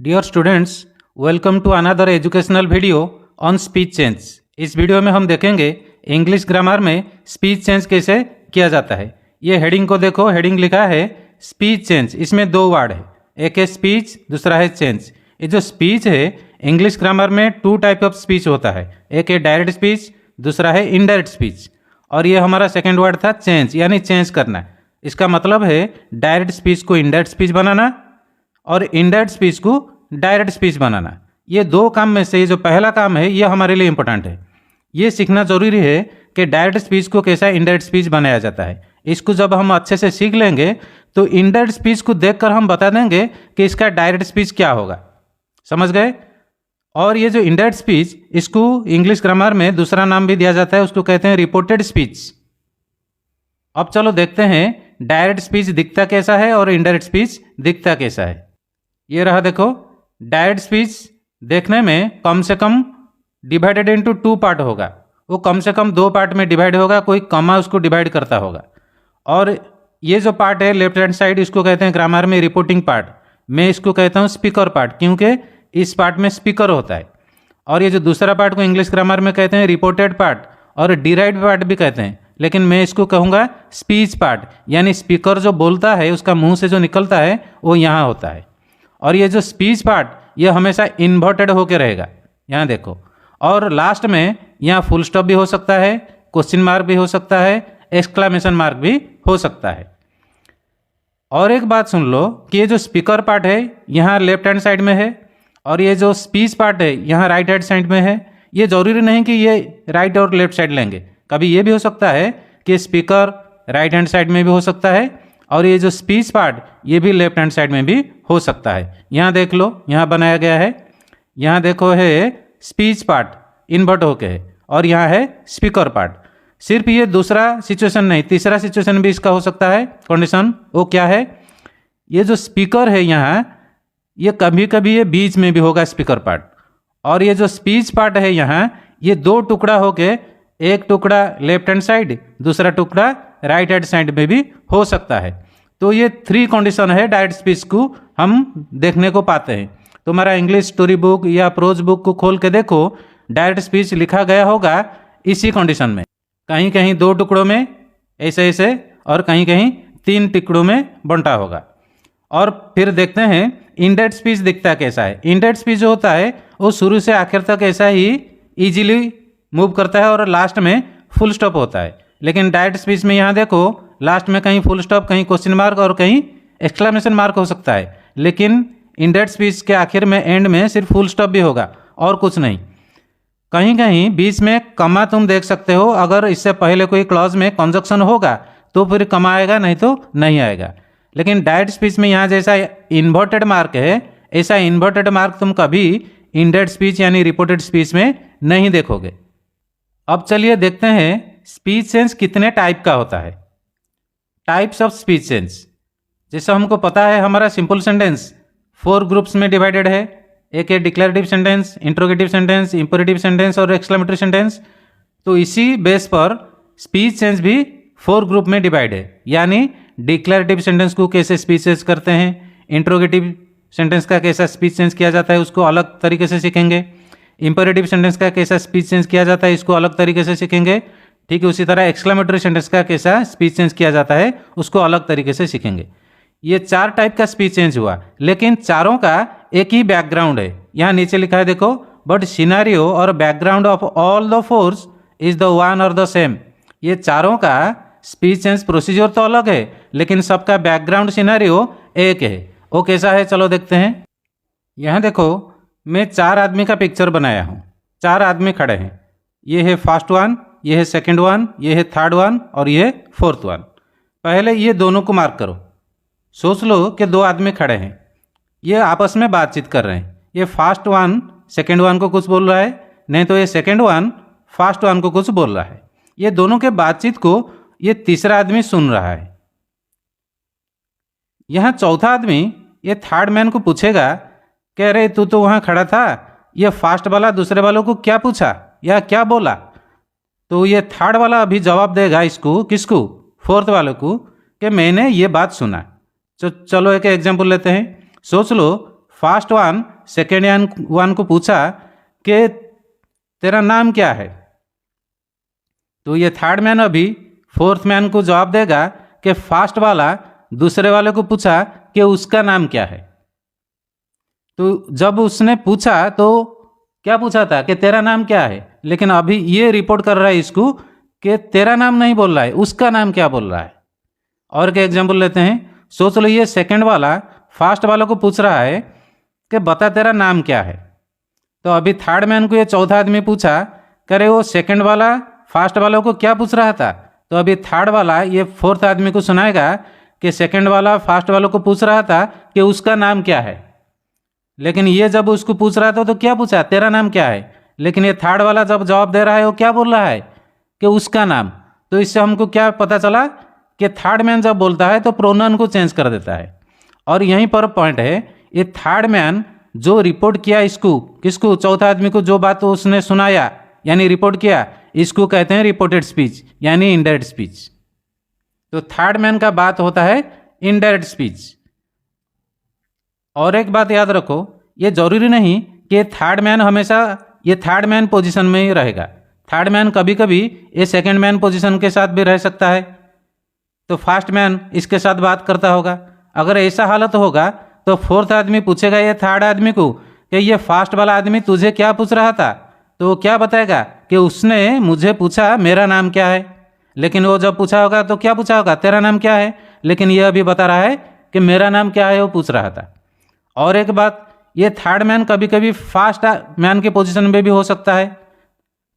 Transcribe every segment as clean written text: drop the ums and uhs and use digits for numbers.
Dear students, welcome to another educational video on speech change. इस वीडियो में हम देखेंगे इंग्लिश ग्रामर में स्पीच चेंज कैसे किया जाता है। ये हेडिंग को देखो, हेडिंग लिखा है स्पीच चेंज। इसमें दो वर्ड है, एक है स्पीच, दूसरा है चेंज। ये जो स्पीच है इंग्लिश ग्रामर में टू टाइप ऑफ स्पीच होता है, एक है डायरेक्ट स्पीच, दूसरा है इनडायरेक्ट स्पीच। और ये हमारा सेकेंड वर्ड था चेंज, यानी चेंज करना। इसका मतलब है डायरेक्ट स्पीच को इनडायरेक्ट स्पीच बनाना और इनडायरेक्ट स्पीच को डायरेक्ट स्पीच बनाना। ये दो काम में से जो पहला काम है ये हमारे लिए इंपॉर्टेंट है। ये सीखना जरूरी है कि डायरेक्ट स्पीच को कैसा इनडायरेक्ट स्पीच बनाया जाता है। इसको जब हम अच्छे से सीख लेंगे तो इनडायरेक्ट स्पीच को देखकर हम बता देंगे कि इसका डायरेक्ट स्पीच क्या होगा। समझ गए? और ये जो इनडायरेक्ट स्पीच, इसको इंग्लिश ग्रामर में दूसरा नाम भी दिया जाता है, उसको कहते हैं रिपोर्टेड स्पीच। अब चलो देखते हैं डायरेक्ट स्पीच दिखता कैसा है और इनडायरेक्ट स्पीच दिखता कैसा है। ये रहा, देखो डायरेक्ट स्पीच देखने में कम से कम डिवाइडेड इनटू टू पार्ट होगा। वो कम से कम दो पार्ट में डिवाइड होगा, कोई कॉमा उसको डिवाइड करता होगा। और ये जो पार्ट है लेफ्ट हैंड साइड, इसको कहते हैं ग्रामर में रिपोर्टिंग पार्ट। मैं इसको कहता हूँ स्पीकर पार्ट, क्योंकि इस पार्ट में स्पीकर होता है। और ये जो दूसरा पार्ट को इंग्लिश ग्रामर में कहते हैं रिपोर्टेड पार्ट और डिराइव्ड पार्ट भी कहते हैं, लेकिन मैं इसको कहूँगा स्पीच पार्ट, यानी स्पीकर जो बोलता है उसका मुंह से जो निकलता है वो यहाँ होता है। और ये जो स्पीच पार्ट ये हमेशा इन्वर्टेड होकर रहेगा, यहाँ देखो। और लास्ट में यहाँ फुल स्टॉप भी हो सकता है, क्वेश्चन मार्क भी हो सकता है, एक्सक्लामेशन मार्क भी हो सकता है। और एक बात सुन लो कि ये जो स्पीकर पार्ट है यहाँ लेफ्ट हैंड साइड में है और ये जो स्पीच पार्ट है यहाँ राइट हैंड साइड में है। ये जरूरी नहीं कि ये राइट और लेफ्ट साइड लेंगे, कभी ये भी हो सकता है कि स्पीकर राइट हैंड साइड में भी हो सकता है और ये जो स्पीच पार्ट ये भी लेफ्ट हैंड साइड में भी हो सकता है। यहाँ देख लो, यहाँ बनाया गया है, यहाँ देखो है स्पीच पार्ट इन्वर्ट होके है और यहाँ है स्पीकर पार्ट। सिर्फ ये दूसरा सिचुएशन नहीं, तीसरा सिचुएशन भी इसका हो सकता है। कंडीशन वो क्या है, ये जो स्पीकर है यहाँ, ये कभी कभी ये बीच में भी होगा स्पीकर पार्ट। और ये जो स्पीच पार्ट है यहाँ, ये दो टुकड़ा होके, एक टुकड़ा लेफ्ट हैंड साइड, दूसरा टुकड़ा राइट हैंड साइड में भी हो सकता है। तो ये थ्री कंडीशन है डायरेक्ट स्पीच को हम देखने को पाते हैं। तुम्हारा इंग्लिश स्टोरी बुक या प्रोज बुक को खोल के देखो, डायरेक्ट स्पीच लिखा गया होगा इसी कंडीशन में। कहीं कहीं दो टुकड़ों में ऐसे ऐसे और कहीं कहीं तीन टुकड़ों में बंटा होगा। और फिर देखते हैं इनडायरेक्ट स्पीच दिखता कैसा है। इनडायरेक्ट स्पीच जो होता है वो शुरू से आखिर तक ऐसा ही इजीली मूव करता है और लास्ट में फुल स्टॉप होता है। लेकिन डायरेक्ट स्पीच में यहाँ देखो, लास्ट में कहीं फुल स्टॉप, कहीं क्वेश्चन मार्क और कहीं एक्सक्लेमेशन मार्क हो सकता है। लेकिन इनडायरेक्ट स्पीच के आखिर में, एंड में सिर्फ फुल स्टॉप भी होगा और कुछ नहीं। कहीं कहीं बीच में कमा तुम देख सकते हो, अगर इससे पहले कोई क्लॉज में कंजक्शन होगा तो फिर कमा आएगा, नहीं तो नहीं आएगा। लेकिन डायरेक्ट स्पीच में यहाँ जैसा इन्वर्टेड मार्क है, ऐसा इन्वर्टेड मार्क तुम कभी इनडायरेक्ट स्पीच यानी रिपोर्टेड स्पीच में नहीं देखोगे। अब चलिए देखते हैं स्पीच चेंज कितने टाइप का होता है। टाइप्स ऑफ स्पीच चेंज, जैसा हमको पता है हमारा सिंपल सेंटेंस 4 ग्रुप्स में डिवाइडेड है। एक है declarative sentence, interrogative sentence, imperative sentence और एक्सक्लेमेटरी सेंटेंस। तो इसी बेस पर स्पीच चेंज भी 4 ग्रुप में डिवाइड है। यानी डिक्लेरेटिव सेंटेंस को कैसे स्पीच चेंज करते हैं, इंट्रोगेटिव सेंटेंस का कैसा स्पीच चेंज किया जाता है उसको अलग तरीके से सीखेंगे, इंपेरेटिव सेंटेंस का कैसा स्पीच चेंज किया जाता है इसको अलग तरीके से सीखेंगे। ठीक है, उसी तरह एक्सक्लेमेटरी सेंटेंस का कैसा स्पीच चेंज किया जाता है उसको अलग तरीके से सीखेंगे। ये 4 टाइप का स्पीच चेंज हुआ, लेकिन चारों का एक ही बैकग्राउंड है। यहाँ नीचे लिखा है देखो, बट सिनारियो और background of all the force is the one और द सेम। ये चारों का स्पीच चेंज प्रोसीजर तो अलग है, लेकिन सबका बैकग्राउंड सिनारियो एक है। वो कैसा है चलो देखते हैं। यहाँ देखो, मैं 4 आदमी का पिक्चर बनाया हूँ। 4 आदमी खड़े हैं, ये है फर्स्ट वन, ये है सेकंड वन, ये है थर्ड वन और ये है फोर्थ वन। पहले ये दोनों को मार्क करो। सोच लो कि 2 आदमी खड़े हैं, ये आपस में बातचीत कर रहे हैं। ये फर्स्ट वन सेकंड वन को कुछ बोल रहा है, नहीं तो ये सेकंड वन फर्स्ट वन को कुछ बोल रहा है। ये दोनों के बातचीत को ये तीसरा आदमी सुन रहा है। यहाँ चौथा आदमी ये थर्ड मैन को पूछेगा कि अरे तू तो वहाँ खड़ा था, ये फर्स्ट वाला दूसरे वालों को क्या पूछा या क्या बोला। तो ये थर्ड वाला अभी जवाब देगा इसको, किसको, फोर्थ वाले को, कि मैंने ये बात सुना। तो चलो एक एग्जांपल लेते हैं। सोच लो फर्स्ट वन सेकेंड वन को पूछा कि तेरा नाम क्या है, तो ये थर्ड मैन अभी फोर्थ मैन को जवाब देगा कि फास्ट वाला दूसरे वाले को पूछा कि उसका नाम क्या है। तो जब उसने पूछा तो क्या पूछा था कि तेरा नाम क्या है, लेकिन अभी ये रिपोर्ट कर रहा है इसको कि तेरा नाम नहीं बोल रहा है, उसका नाम क्या बोल रहा है। और क्या एग्जाम्पल लेते हैं, सोच लो ये सेकंड वाला फास्ट वालों को पूछ रहा है कि बता तेरा नाम क्या है। तो अभी थर्ड मैन को ये चौथा आदमी पूछा, करे वो सेकंड वाला फास्ट वालों को क्या पूछ रहा था, तो अभी थर्ड वाला ये फोर्थ आदमी को सुनाएगा कि सेकंड वाला फास्ट वालों को पूछ रहा था कि उसका नाम क्या है। लेकिन ये जब उसको पूछ रहा था तो क्या पूछा, तेरा नाम क्या है, लेकिन ये थर्ड वाला जब जवाब दे रहा है वो क्या बोल रहा है कि उसका नाम। तो इससे हमको क्या पता चला कि थर्ड मैन जब बोलता है तो प्रोनाउन को चेंज कर देता है। और यहीं पर पॉइंट है, ये थर्ड मैन जो रिपोर्ट किया इसको, किसको, चौथा आदमी को, जो बात उसने सुनाया यानी रिपोर्ट किया, इसको कहते हैं रिपोर्टेड स्पीच यानी इनडायरेक्ट स्पीच। तो थर्ड मैन का बात होता है इनडायरेक्ट स्पीच। और एक बात याद रखो, ये जरूरी नहीं कि थर्ड मैन हमेशा ये थर्ड मैन पोजीशन में ही रहेगा। थर्ड मैन कभी कभी ये सेकंड मैन पोजीशन के साथ भी रह सकता है, तो फास्ट मैन इसके साथ बात करता होगा। अगर ऐसा हालत होगा तो फोर्थ आदमी पूछेगा ये थर्ड आदमी को कि ये फास्ट वाला आदमी तुझे क्या पूछ रहा था, तो वो क्या बताएगा कि उसने मुझे पूछा मेरा नाम क्या है। लेकिन वो जब पूछा होगा तो क्या पूछा होगा, तेरा नाम क्या है, लेकिन ये अभी बता रहा है कि मेरा नाम क्या है, वो पूछ रहा था। और एक बात, ये थर्ड मैन कभी कभी फास्ट मैन के पोजीशन में भी हो सकता है।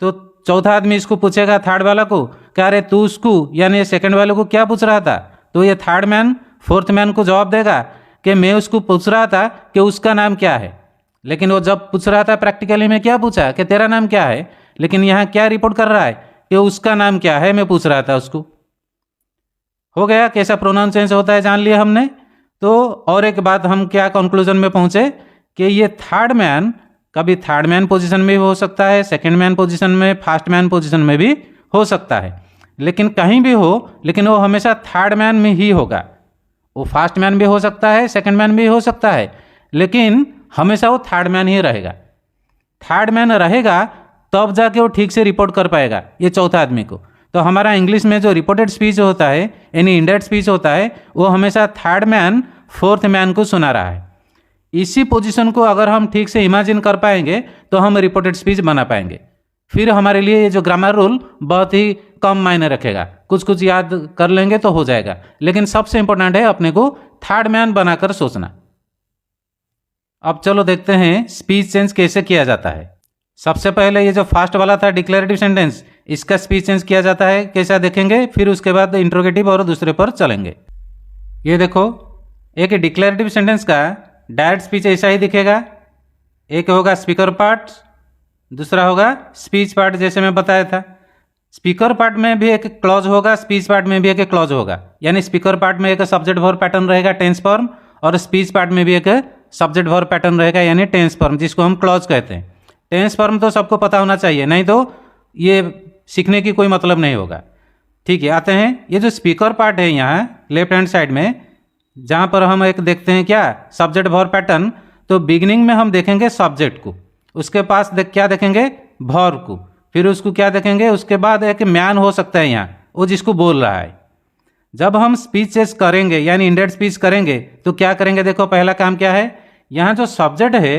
तो चौथा आदमी इसको पूछेगा थर्ड वाला को, क्या रे तू उसको यानी सेकंड वाले को क्या पूछ रहा था, तो ये थर्ड मैन फोर्थ मैन को जवाब देगा कि मैं उसको पूछ रहा था कि उसका नाम क्या है। लेकिन वो जब पूछ रहा था प्रैक्टिकली में क्या पूछा कि तेरा नाम क्या है, लेकिन यहाँ क्या रिपोर्ट कर रहा है कि उसका नाम क्या है, मैं पूछ रहा था उसको। हो गया, कैसा प्रोनाउन चेंज होता है जान लिया हमने। तो और एक बात हम क्या कंक्लूजन में पहुंचे कि ये थर्ड मैन कभी थर्ड मैन पोजीशन में भी हो सकता है, सेकंड मैन पोजीशन में, फास्ट मैन पोजीशन में भी हो सकता है। लेकिन कहीं भी हो, लेकिन वो हमेशा थर्ड मैन में ही होगा। वो फास्ट मैन भी हो सकता है, सेकंड मैन भी हो सकता है, लेकिन हमेशा वो थर्ड मैन ही रहेगा। थर्ड मैन रहेगा तब जाके वो ठीक से रिपोर्ट कर पाएगा ये चौथा आदमी को। तो हमारा इंग्लिश में जो रिपोर्टेड स्पीच होता है यानी इनडायरेक्ट स्पीच होता है, वो हमेशा थर्ड मैन फोर्थ मैन को सुना रहा है। इसी पोजीशन को अगर हम ठीक से इमेजिन कर पाएंगे तो हम रिपोर्टेड स्पीच बना पाएंगे। फिर हमारे लिए ये जो ग्रामर रूल बहुत ही कम मायने रखेगा, कुछ कुछ याद कर लेंगे तो हो जाएगा। लेकिन सबसे इंपॉर्टेंट है अपने को थर्ड मैन बनाकर सोचना। अब चलो देखते हैं स्पीच चेंज कैसे किया जाता है। सबसे पहले ये जो फास्ट वाला था डिक्लेरेटिव सेंटेंस, इसका स्पीच चेंज किया जाता है कैसा देखेंगे, फिर उसके बाद इंट्रोगेटिव और दूसरे पर चलेंगे। ये देखो, एक डिक्लेरेटिव सेंटेंस का डायरेक्ट स्पीच ऐसा ही दिखेगा। एक होगा स्पीकर पार्ट, दूसरा होगा स्पीच पार्ट, जैसे मैं बताया था। स्पीकर पार्ट में भी एक क्लॉज होगा, स्पीच पार्ट में भी एक क्लॉज होगा। यानी स्पीकर पार्ट में एक सब्जेक्ट वर्ब पैटर्न रहेगा टेंस फॉर्म, और स्पीच पार्ट में भी एक सब्जेक्ट वर्ब पैटर्न रहेगा यानी टेंस फॉर्म, जिसको हम क्लॉज कहते हैं। टेंस फॉर्म तो सबको पता होना चाहिए, नहीं तो ये सीखने की कोई मतलब नहीं होगा। ठीक है, आते हैं ये जो स्पीकर पार्ट है यहाँ लेफ्ट हैंड साइड में, जहाँ पर हम एक देखते हैं क्या, सब्जेक्ट वर्ब पैटर्न। तो बिगिनिंग में हम देखेंगे सब्जेक्ट को, उसके पास क्या देखेंगे, वर्ब को, फिर उसको क्या देखेंगे, उसके बाद एक मैन हो सकता है यहाँ, वो जिसको बोल रहा है। जब हम स्पीचेस करेंगे यानी इंडायरेक्ट स्पीच करेंगे तो क्या करेंगे, देखो पहला काम क्या है, यहाँ जो सब्जेक्ट है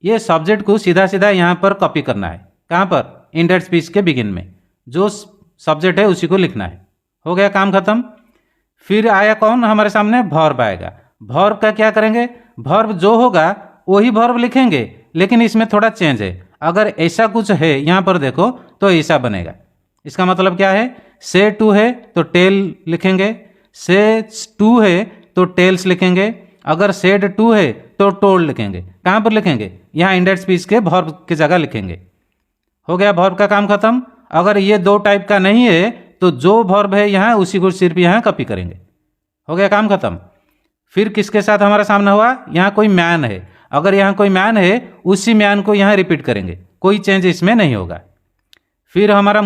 ये सब्जेक्ट को सीधा सीधा यहाँ पर कॉपी करना है। कहाँ पर, इंडायरेक्ट स्पीच के बिगिन में जो सब्जेक्ट है उसी को लिखना है। हो गया काम खत्म। फिर आया कौन हमारे सामने, वर्ब आएगा। वर्ब का क्या करेंगे, वर्ब जो होगा वही वर्ब लिखेंगे, लेकिन इसमें थोड़ा चेंज है। अगर ऐसा कुछ है यहाँ पर देखो तो ऐसा बनेगा। इसका मतलब क्या है, से टू है तो टेल लिखेंगे, से टू है तो टेल्स लिखेंगे, अगर सेड टू है तो टोल्ड लिखेंगे। कहाँ पर लिखेंगे, यहाँ इंडायरेक्ट स्पीच के वर्ब की जगह लिखेंगे। हो गया वर्ब का काम खत्म। अगर ये दो टाइप का नहीं है तो जो वर्ब है यहाँ उसी को सिर्फ यहाँ कॉपी करेंगे। हो गया काम खत्म। फिर किसके साथ हमारा सामना हुआ, यहाँ कोई मैन है, अगर यहाँ कोई मैन है उसी मैन को यहाँ रिपीट करेंगे, कोई चेंज इसमें नहीं होगा। फिर हमारा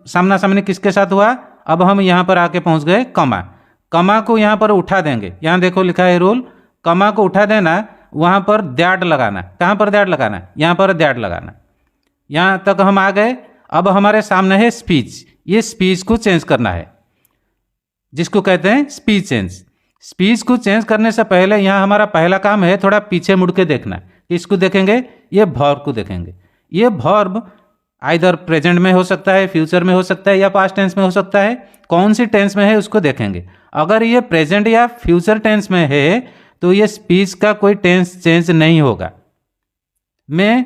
सामना सामने किसके साथ हुआ, अब हम यहाँ पर आके पहुँच गए कमा। कमा को यहाँ पर उठा देंगे, यहाँ देखो लिखा है रूल, कमा को उठा देना, वहाँ पर दैट लगाना। कहाँ पर दैट लगाना? यहाँ पर दैट लगाना। यहाँ तक हम आ गए। अब हमारे सामने है स्पीच। ये स्पीच को चेंज करना है, जिसको कहते हैं स्पीच चेंज। स्पीच को चेंज करने से पहले यहाँ हमारा पहला काम है थोड़ा पीछे मुड़ के देखना। इसको देखेंगे, ये वर्ब को देखेंगे। ये वर्ब आइदर प्रेजेंट में हो सकता है, फ्यूचर में हो सकता है, या पास्ट टेंस में हो सकता है। कौन सी टेंस में है उसको देखेंगे। अगर ये प्रेजेंट या फ्यूचर टेंस में है तो ये स्पीच का कोई टेंस चेंज नहीं होगा। मैं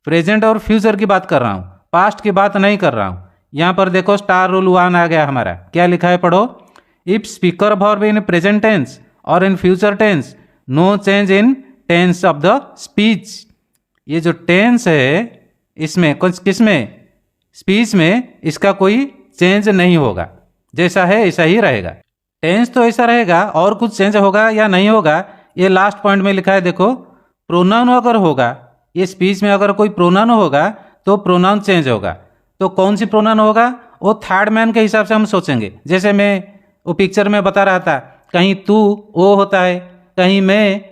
प्रेजेंट और फ्यूचर की बात कर रहा हूँ, पास्ट की बात नहीं कर रहा हूँ। यहाँ पर देखो स्टार रूल 1 आ गया हमारा। क्या लिखा है, पढ़ो। If speaker verb in present tense और in future tense, no change in tense of the speech. ये जो टेंस है इसमें किसमें? स्पीच में इसका कोई चेंज नहीं होगा। जैसा है ऐसा ही रहेगा। टेंस तो ऐसा रहेगा, और कुछ चेंज होगा या नहीं होगा ये लास्ट पॉइंट में लिखा है। देखो प्रोनाउन अगर होगा, ये स्पीच में अगर कोई प्रोनाउन होगा तो प्रोनाउन चेंज होगा। तो कौन सी प्रोनाउन होगा? वो थर्ड मैन के हिसाब से हम सोचेंगे। जैसे मैं वो पिक्चर में बता रहा था, कहीं तू ओ होता है, कहीं मैं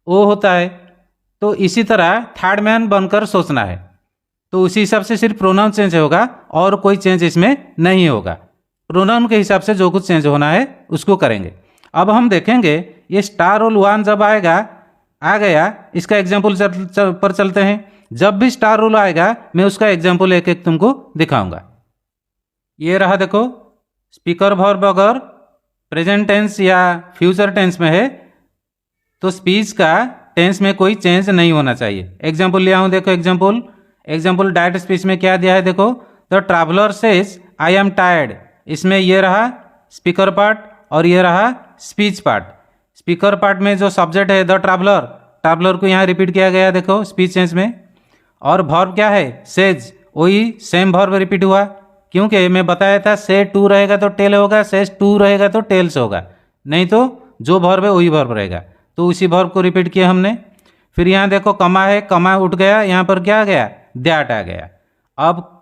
ओ होता है। तो इसी तरह थर्ड मैन बनकर सोचना है। तो उसी हिसाब से सिर्फ प्रोनाउन चेंज होगा और कोई चेंज इसमें नहीं होगा। प्रोनाउन के हिसाब से जो कुछ चेंज होना है उसको करेंगे। अब हम देखेंगे ये स्टार रूल 1 जब आएगा, आ गया, इसका एग्जाम्पल पर चलते हैं। जब भी स्टार रूल आएगा मैं उसका एग्जाम्पल एक एक तुमको दिखाऊंगा। ये रहा, देखो स्पीकर वर्ब अगर प्रेजेंट टेंस या फ्यूचर टेंस में है तो स्पीच का टेंस में कोई चेंज नहीं होना चाहिए। एग्जाम्पल लिया हूँ, देखो एग्जाम्पल डायरेक्ट स्पीच में क्या दिया है, देखो the traveller says I am tired. इसमें ये रहा स्पीकर पार्ट और ये रहा स्पीच पार्ट। स्पीकर पार्ट में जो सब्जेक्ट है द ट्रैवलर को यहाँ रिपीट किया गया, देखो स्पीच चेंज में। और वर्ब क्या है? सेज, वही सेम वर्ब रिपीट हुआ, क्योंकि मैं बताया था से टू रहेगा तो टेल होगा, सेज टू रहेगा तो टेल्स होगा, नहीं तो जो वर्ब है वही वर्ब रहेगा। तो उसी वर्ब को रिपीट किया हमने। फिर यहाँ देखो कमा है, कमा उठ गया, यहाँ पर क्या आ गया? दैट आ गया। अब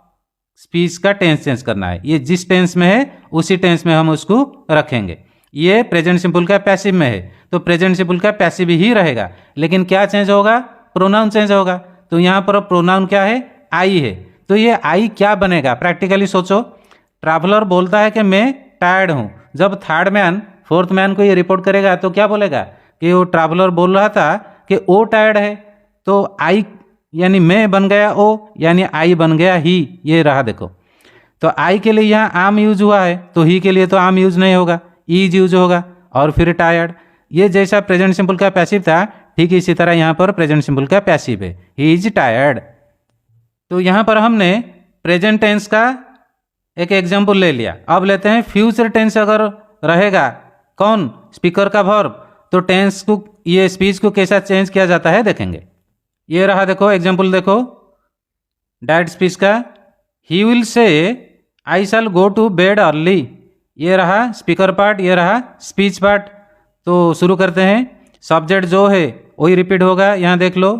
स्पीच का टेंस चेंज करना है। ये जिस टेंस में है उसी टेंस में हम उसको रखेंगे। ये प्रेजेंट सिंपल का पैसिव में है तो प्रेजेंट सिंपल का पैसिव ही रहेगा, लेकिन क्या चेंज होगा? प्रोनाउन चेंज होगा। तो यहाँ पर प्रोनाउन क्या है? आई है। तो ये आई क्या बनेगा? प्रैक्टिकली सोचो। ट्रैवलर बोलता है कि मैं टायर्ड हूँ। जब थर्ड मैन फोर्थ मैन को ये रिपोर्ट करेगा तो क्या बोलेगा कि वो ट्रैवलर बोल रहा था कि ओ टायर्ड है। तो आई यानी मैं बन गया ओ, यानी आई बन गया ही। ये रहा, देखो। तो आई के लिए यहाँ आम यूज हुआ है तो ही के लिए तो आम यूज नहीं होगा, ईज यूज होगा। और फिर टायर्ड, ये जैसा प्रेजेंट सिंपल का पैसिव था ठीक इसी तरह यहाँ पर प्रेजेंट सिंपल का पैसिव है, ही इज टायर्ड। तो यहाँ पर हमने प्रेजेंट टेंस का एक एग्जाम्पल ले लिया। अब लेते हैं फ्यूचर टेंस। अगर रहेगा कौन? स्पीकर का वर्ब, तो टेंस को, ये स्पीच को कैसा चेंज किया जाता है देखेंगे। ये रहा, देखो एग्जाम्पल, देखो डायरेक्ट स्पीच का। He will say I shall go to bed early. ये रहा स्पीकर पार्ट, ये रहा स्पीच पार्ट। तो शुरू करते हैं। सब्जेक्ट जो है वही रिपीट होगा। यहाँ देख लो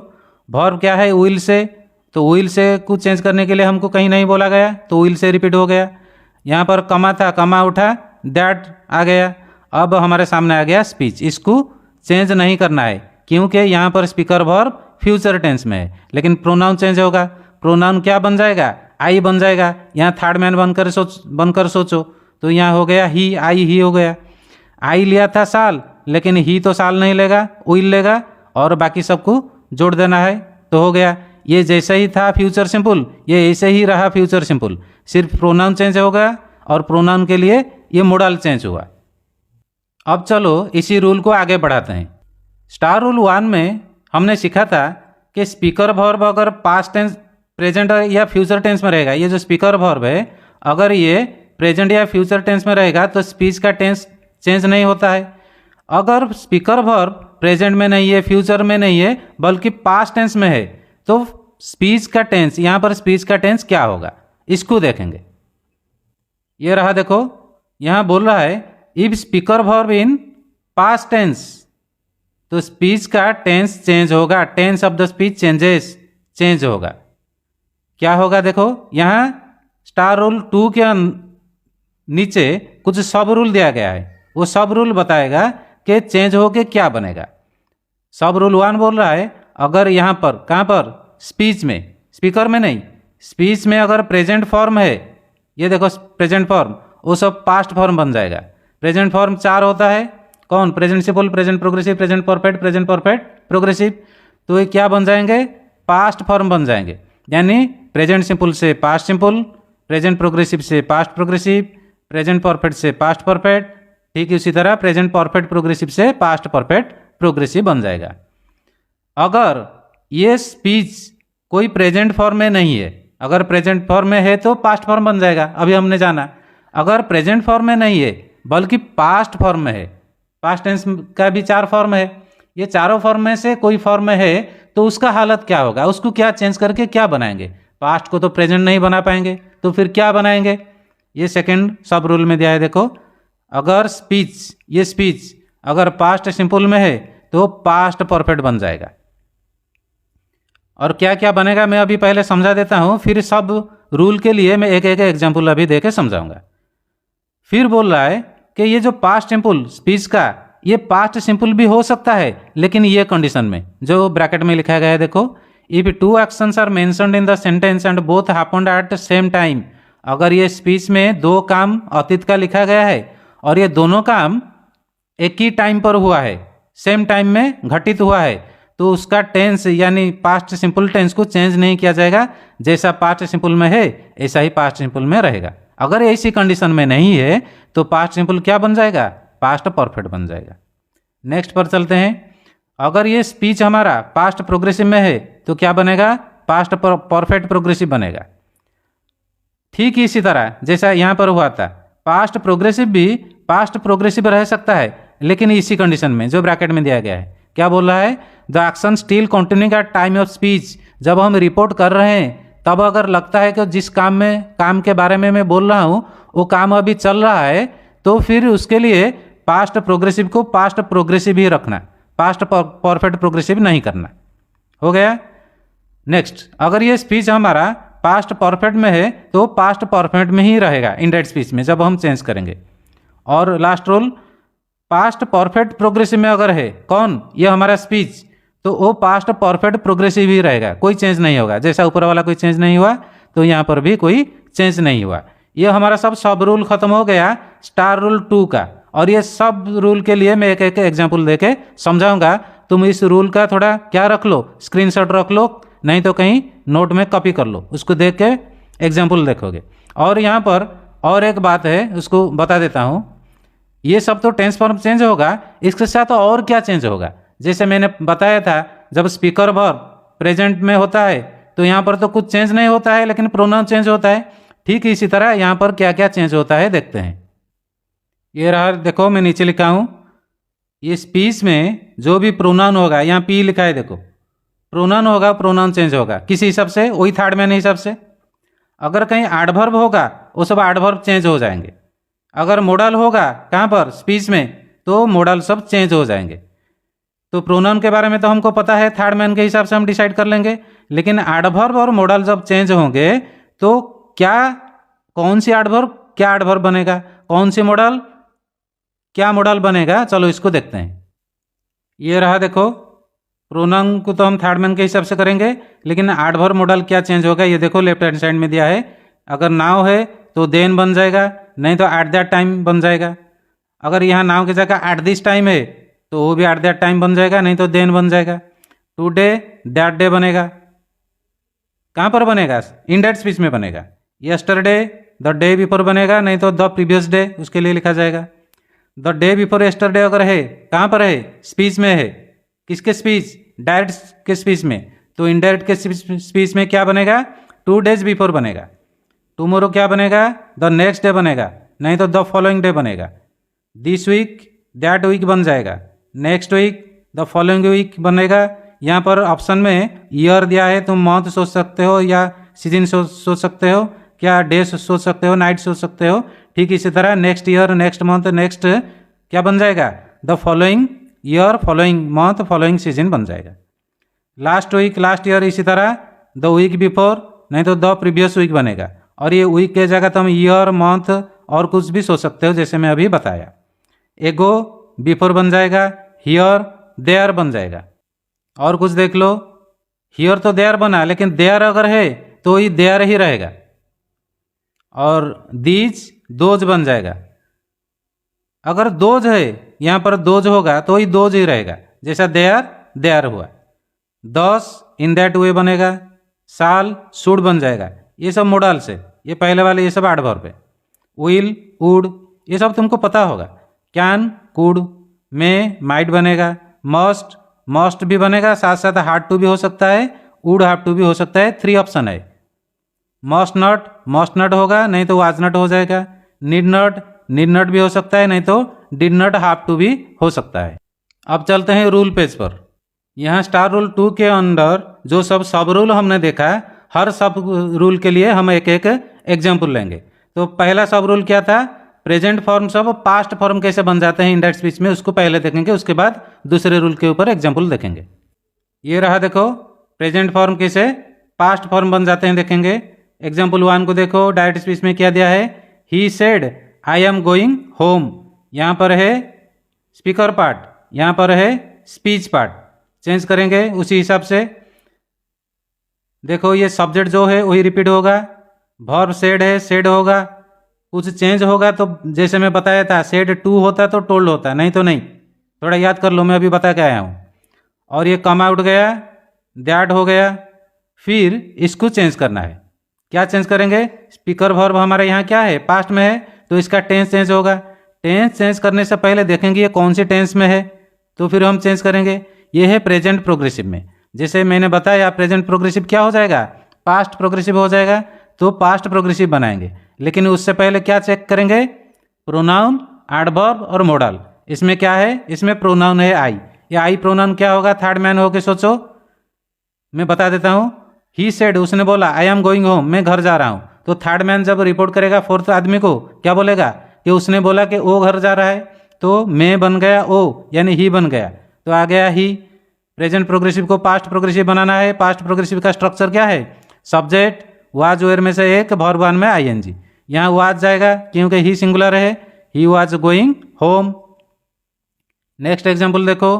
वर्ब क्या है? Will say. तो विल से कुछ चेंज करने के लिए हमको कहीं नहीं बोला गया तो विल से रिपीट हो गया। यहाँ पर कमा था, कमा उठा, दैट आ गया। अब हमारे सामने आ गया स्पीच। इसको चेंज नहीं करना है क्योंकि यहाँ पर स्पीकर वर्ब फ्यूचर टेंस में है, लेकिन प्रोनाउन चेंज होगा। प्रोनाउन क्या बन जाएगा? आई बन जाएगा। यहाँ थर्ड मैन बनकर सोचो तो यहाँ हो गया ही, आई ही हो गया। आई लिया था साल, लेकिन ही तो साल नहीं लेगा, विल लेगा और बाकी सबको जोड़ देना है तो हो गया। ये जैसे ही था फ्यूचर सिंपल, ये ऐसे ही रहा फ्यूचर सिंपल। सिर्फ प्रोनाउन चेंज होगा और प्रोनाउन के लिए ये मोडल चेंज हुआ। अब चलो इसी रूल को आगे बढ़ाते हैं। स्टार रूल 1 में हमने सीखा था कि स्पीकर वर्ब अगर पास्ट टेंस, प्रेजेंट या फ्यूचर टेंस में रहेगा, ये जो स्पीकर वर्ब है अगर ये प्रेजेंट या फ्यूचर टेंस में रहेगा तो स्पीच का टेंस चेंज नहीं होता है। अगर स्पीकर वर्ब प्रेजेंट में नहीं है, फ्यूचर में नहीं है, बल्कि पास्ट टेंस में है तो स्पीच का टेंस, यहाँ पर स्पीच का टेंस क्या होगा इसको देखेंगे। ये रहा, देखो यहाँ बोल रहा है if speaker verb in past tense, तो स्पीच का टेंस चेंज होगा। Tense of the speech change होगा। क्या होगा? देखो यहाँ स्टार रूल 2 के नीचे कुछ सब रूल दिया गया है। वो सब रूल बताएगा कि चेंज होके क्या बनेगा। सब रूल 1 बोल रहा है अगर यहाँ पर, कहाँ पर, स्पीच में, स्पीकर में नहीं, स्पीच में अगर प्रेजेंट फॉर्म है, ये देखो प्रेजेंट फॉर्म, वो सब पास्ट फॉर्म बन जाएगा। प्रेजेंट फॉर्म 4 होता है, कौन, present simple, present progressive, present perfect progressive. तो ये क्या बन जाएंगे, पास्ट फॉर्म बन जाएंगे। यानी प्रेजेंट सिंपल से पास्ट सिंपल, प्रेजेंट प्रोग्रेसिव से पास्ट प्रोग्रेसिव, प्रेजेंट परफेक्ट से पास्ट परफेक्ट, ठीक उसी तरह प्रेजेंट परफेक्ट प्रोग्रेसिव से पास्ट परफेक्ट प्रोग्रेसिव बन जाएगा। अगर ये स्पीच कोई प्रेजेंट फॉर्म में नहीं है, अगर प्रेजेंट फॉर्म में है तो पास्ट फॉर्म बन जाएगा, अभी हमने जाना। अगर प्रेजेंट फॉर्म में नहीं है बल्कि पास्ट फॉर्म में है, पास्ट टेंस का भी 4 फॉर्म है, ये चारों फॉर्म में से कोई फॉर्म में है तो उसका हालत क्या होगा, उसको क्या चेंज करके क्या बनाएंगे। पास्ट को तो प्रेजेंट नहीं बना पाएंगे तो फिर क्या बनाएंगे, ये सेकंड सब रूल में दिया है। देखो अगर स्पीच, ये स्पीच अगर पास्ट सिंपल में है तो पास्ट परफेक्ट बन जाएगा। और क्या क्या बनेगा मैं अभी पहले समझा देता हूं, फिर सब रूल के लिए मैं एक एक एग्जाम्पल अभी दे के समझाऊंगा। फिर बोल रहा है कि ये जो पास्ट सिंपल स्पीच का, ये पास्ट सिंपल भी हो सकता है, लेकिन ये कंडीशन में जो ब्रैकेट में लिखा गया है, देखो, if 2 actions are mentioned in the sentence and both happened at same time. अगर ये स्पीच में 2 काम अतीत का लिखा गया है और ये दोनों काम एक ही टाइम पर हुआ है, सेम टाइम में घटित हुआ है, तो उसका टेंस यानी पास्ट सिंपल टेंस को चेंज नहीं किया जाएगा, जैसा पास्ट सिंपल में है ऐसा ही पास्ट सिंपल में रहेगा। अगर ऐसी कंडीशन में नहीं है तो पास्ट सिंपल क्या बन जाएगा, पास्ट परफेक्ट बन जाएगा। नेक्स्ट पर चलते हैं। अगर ये स्पीच हमारा पास्ट प्रोग्रेसिव में है तो क्या बनेगा, पास्ट परफेक्ट प्रोग्रेसिव बनेगा। ठीक इसी तरह जैसा यहाँ पर हुआ था, पास्ट प्रोग्रेसिव भी पास्ट प्रोग्रेसिव रह सकता है, लेकिन इसी कंडीशन में जो ब्रैकेट में दिया गया है। क्या बोल रहा है, the action still continuing at time of speech. जब हम रिपोर्ट कर रहे हैं तब अगर लगता है कि जिस काम के बारे में मैं बोल रहा हूँ वो काम अभी चल रहा है, तो फिर उसके लिए पास्ट प्रोग्रेसिव को पास्ट प्रोग्रेसिव ही रखना, पास्ट परफेक्ट प्रोग्रेसिव नहीं करना। हो गया। नेक्स्ट, अगर ये स्पीच हमारा पास्ट परफेक्ट में है तो पास्ट परफेक्ट में ही रहेगा इनडायरेक्ट स्पीच में जब हम चेंज करेंगे। और last rule, past perfect progressive में अगर है, कौन, ये हमारा स्पीच, तो वो पास्ट परफेक्ट प्रोग्रेसिव ही रहेगा, कोई चेंज नहीं होगा। जैसा ऊपर वाला कोई चेंज नहीं हुआ तो यहाँ पर भी कोई चेंज नहीं हुआ। ये हमारा सब रूल खत्म हो गया स्टार रूल 2 का। और ये सब रूल के लिए मैं एक एक एग्जाम्पल देके समझाऊंगा। तुम इस रूल का थोड़ा क्या रख लो, स्क्रीनशॉट रख लो, नहीं तो कहीं नोट में कॉपी कर लो, उसको देख के एग्जाम्पल देखोगे। और यहाँ पर और एक बात है, उसको बता देता हूँ। ये सब तो टेंस फॉर्म चेंज होगा, इसके साथ और क्या चेंज होगा, जैसे मैंने बताया था जब स्पीकर वर्ब प्रेजेंट में होता है तो यहाँ पर तो कुछ चेंज नहीं होता है, लेकिन प्रोनाउन चेंज होता है। ठीक इसी तरह यहाँ पर क्या क्या चेंज होता है देखते हैं। ये रहा, देखो मैं नीचे लिखा हूँ, ये स्पीच में जो भी प्रोनाउन होगा, यहाँ पी लिखा है, देखो प्रोनाउन होगा, प्रोनाउन चेंज होगा किसी हिसाब से, वही थर्ड मैन हिसाब से। अगर कहीं एडवर्ब होगा वो सब एडवर्ब चेंज हो जाएंगे। अगर मोडल होगा कहाँ पर, स्पीच में, तो मोडल सब चेंज हो जाएंगे। तो प्रोनाउन के बारे में तो हमको पता है, थर्ड मैन के हिसाब से हम डिसाइड कर लेंगे। लेकिन एडवर्ब और मोडल जब चेंज होंगे तो क्या, कौन सी एडवर्ब क्या एडवर्ब बनेगा, कौन सी मोडल क्या मोडल बनेगा, चलो इसको देखते हैं। ये रहा, देखो प्रोनाउन को तो हम थर्ड मैन के हिसाब से करेंगे, लेकिन एडवर्ब मोडल क्या चेंज होगा, ये देखो लेफ्ट हैंड साइड में दिया है। अगर नाउ है तो देन बन जाएगा, नहीं तो एट दैट टाइम बन जाएगा। अगर यहाँ नाउ की जगह एट दिस टाइम है तो वो भी एट दैट टाइम बन जाएगा, नहीं तो देन बन जाएगा। टुडे दैट डे बनेगा, कहाँ पर बनेगा, इनडायरेक्ट स्पीच में बनेगा। यस्टरडे द डे बिफोर बनेगा, नहीं तो द प्रीवियस डे उसके लिए लिखा जाएगा। द डे बिफोर यस्टरडे अगर है, कहाँ पर है, स्पीच में है, किसके स्पीच, डायरेक्ट के स्पीच में, तो इनडायरेक्ट के स्पीच में क्या बनेगा, 2 days बिफोर बनेगा। टुमारो क्या बनेगा, द नेक्स्ट डे बनेगा, नहीं तो द फॉलोइंग डे बनेगा। दिस वीक दैट वीक बन जाएगा, next week the following week बनेगा। यहाँ पर ऑप्शन में ईयर दिया है, तुम मंथ सोच सकते हो या सीजन सोच सकते हो, क्या डे सोच सकते हो, नाइट सोच सकते हो। ठीक इसी तरह next year, next month, next क्या बन जाएगा, the following year, following month, following season बन जाएगा। लास्ट वीक, लास्ट ईयर, इसी तरह द वीक बिफोर, नहीं तो द प्रीवियस वीक बनेगा। और ये वीक के जगह तुम ईयर, मंथ और कुछ भी सोच सकते हो, जैसे मैं अभी बताया। एगो बिफोर बन जाएगा, हियर, देयर बन जाएगा। और कुछ देख लो, हियर तो देयर बना, लेकिन देयर अगर है तो ही देयर ही रहेगा, और दीज दोज बन जाएगा। अगर दोज है, यहाँ पर दोज होगा तो ही दोज ही रहेगा, जैसा देयर देयर हुआ। 10 इन दैट वे बनेगा, साल शुड बन जाएगा। ये सब मोडल्स है, ये पहले वाले ये सब एडवर्ब है। विल वुड ये सब तुमको पता होगा। कैन कुड, मे माइट बनेगा, मस्ट मस्ट भी बनेगा, साथ साथ हार्ड टू भी हो सकता है, वुड हैव टू भी हो सकता है। 3 ऑप्शन है। मस्ट नॉट होगा, नहीं तो वाज नॉट हो जाएगा। नीड नॉट भी हो सकता है, नहीं तो डिड नॉट हैव टू भी हो सकता है। अब चलते हैं रूल पेज पर। यहाँ स्टार रूल 2 के अंदर जो सब रूल हमने देखा, हर सब रूल के लिए हम एक एक एग्जाम्पल लेंगे। तो पहला सब रूल क्या था, प्रेजेंट फॉर्म सब पास्ट फॉर्म कैसे बन जाते हैं इंडायरेक्ट स्पीच में, उसको पहले देखेंगे, उसके बाद दूसरे रूल के ऊपर एग्जाम्पल देखेंगे। ये रहा, देखो प्रेजेंट फॉर्म कैसे पास्ट फॉर्म बन जाते हैं देखेंगे। एग्जाम्पल 1 को देखो, डायरेक्ट स्पीच में क्या दिया है, he said I am going home. यहाँ पर है स्पीकर पार्ट, यहाँ पर है स्पीच पार्ट, चेंज करेंगे उसी हिसाब से। देखो ये सब्जेक्ट जो है वही रिपीट होगा, वर्ब सेड है सेड होगा, कुछ चेंज होगा तो जैसे मैं बताया था, सेड टू होता तो टोल्ड होता, नहीं तो नहीं। थोड़ा याद कर लो, मैं अभी बता के आया हूँ। और ये कम आउट गया, दैट हो गया। फिर इसको चेंज करना है, क्या चेंज करेंगे, स्पीकर वर्ब हमारे यहाँ क्या है, पास्ट में है, तो इसका टेंस चेंज होगा। टेंस चेंज करने से पहले देखेंगे ये कौन सी टेंस में है, तो फिर हम चेंज करेंगे। ये है प्रेजेंट प्रोग्रेसिव में, जैसे मैंने बताया प्रेजेंट प्रोग्रेसिव क्या हो जाएगा, पास्ट प्रोग्रेसिव हो जाएगा, तो पास्ट प्रोग्रेसिव बनाएंगे। लेकिन उससे पहले क्या चेक करेंगे, प्रोनाउन, एडवर्ब और मॉडल। इसमें क्या है, इसमें प्रोनाउन है आई। ये आई प्रोनाउन क्या होगा, थर्ड मैन होके सोचो, मैं बता देता हूँ। ही सेड, उसने बोला, आई एम गोइंग होम, मैं घर जा रहा हूँ। तो थर्ड मैन जब रिपोर्ट करेगा फोर्थ आदमी को, क्या बोलेगा कि उसने बोला कि वो घर जा रहा है, तो मैं बन गया ओ, यानी ही बन गया, तो आ गया ही। प्रेजेंट प्रोग्रेसिव को पास्ट प्रोग्रेसिव बनाना है। पास्ट प्रोग्रेसिव का स्ट्रक्चर क्या है, सब्जेक्ट वाज वेयर में से एक, वर्ब 1 में आईएनजी। यहाँ वाज जाएगा क्योंकि ही सिंगुलर है, he was going home. Next example देखो,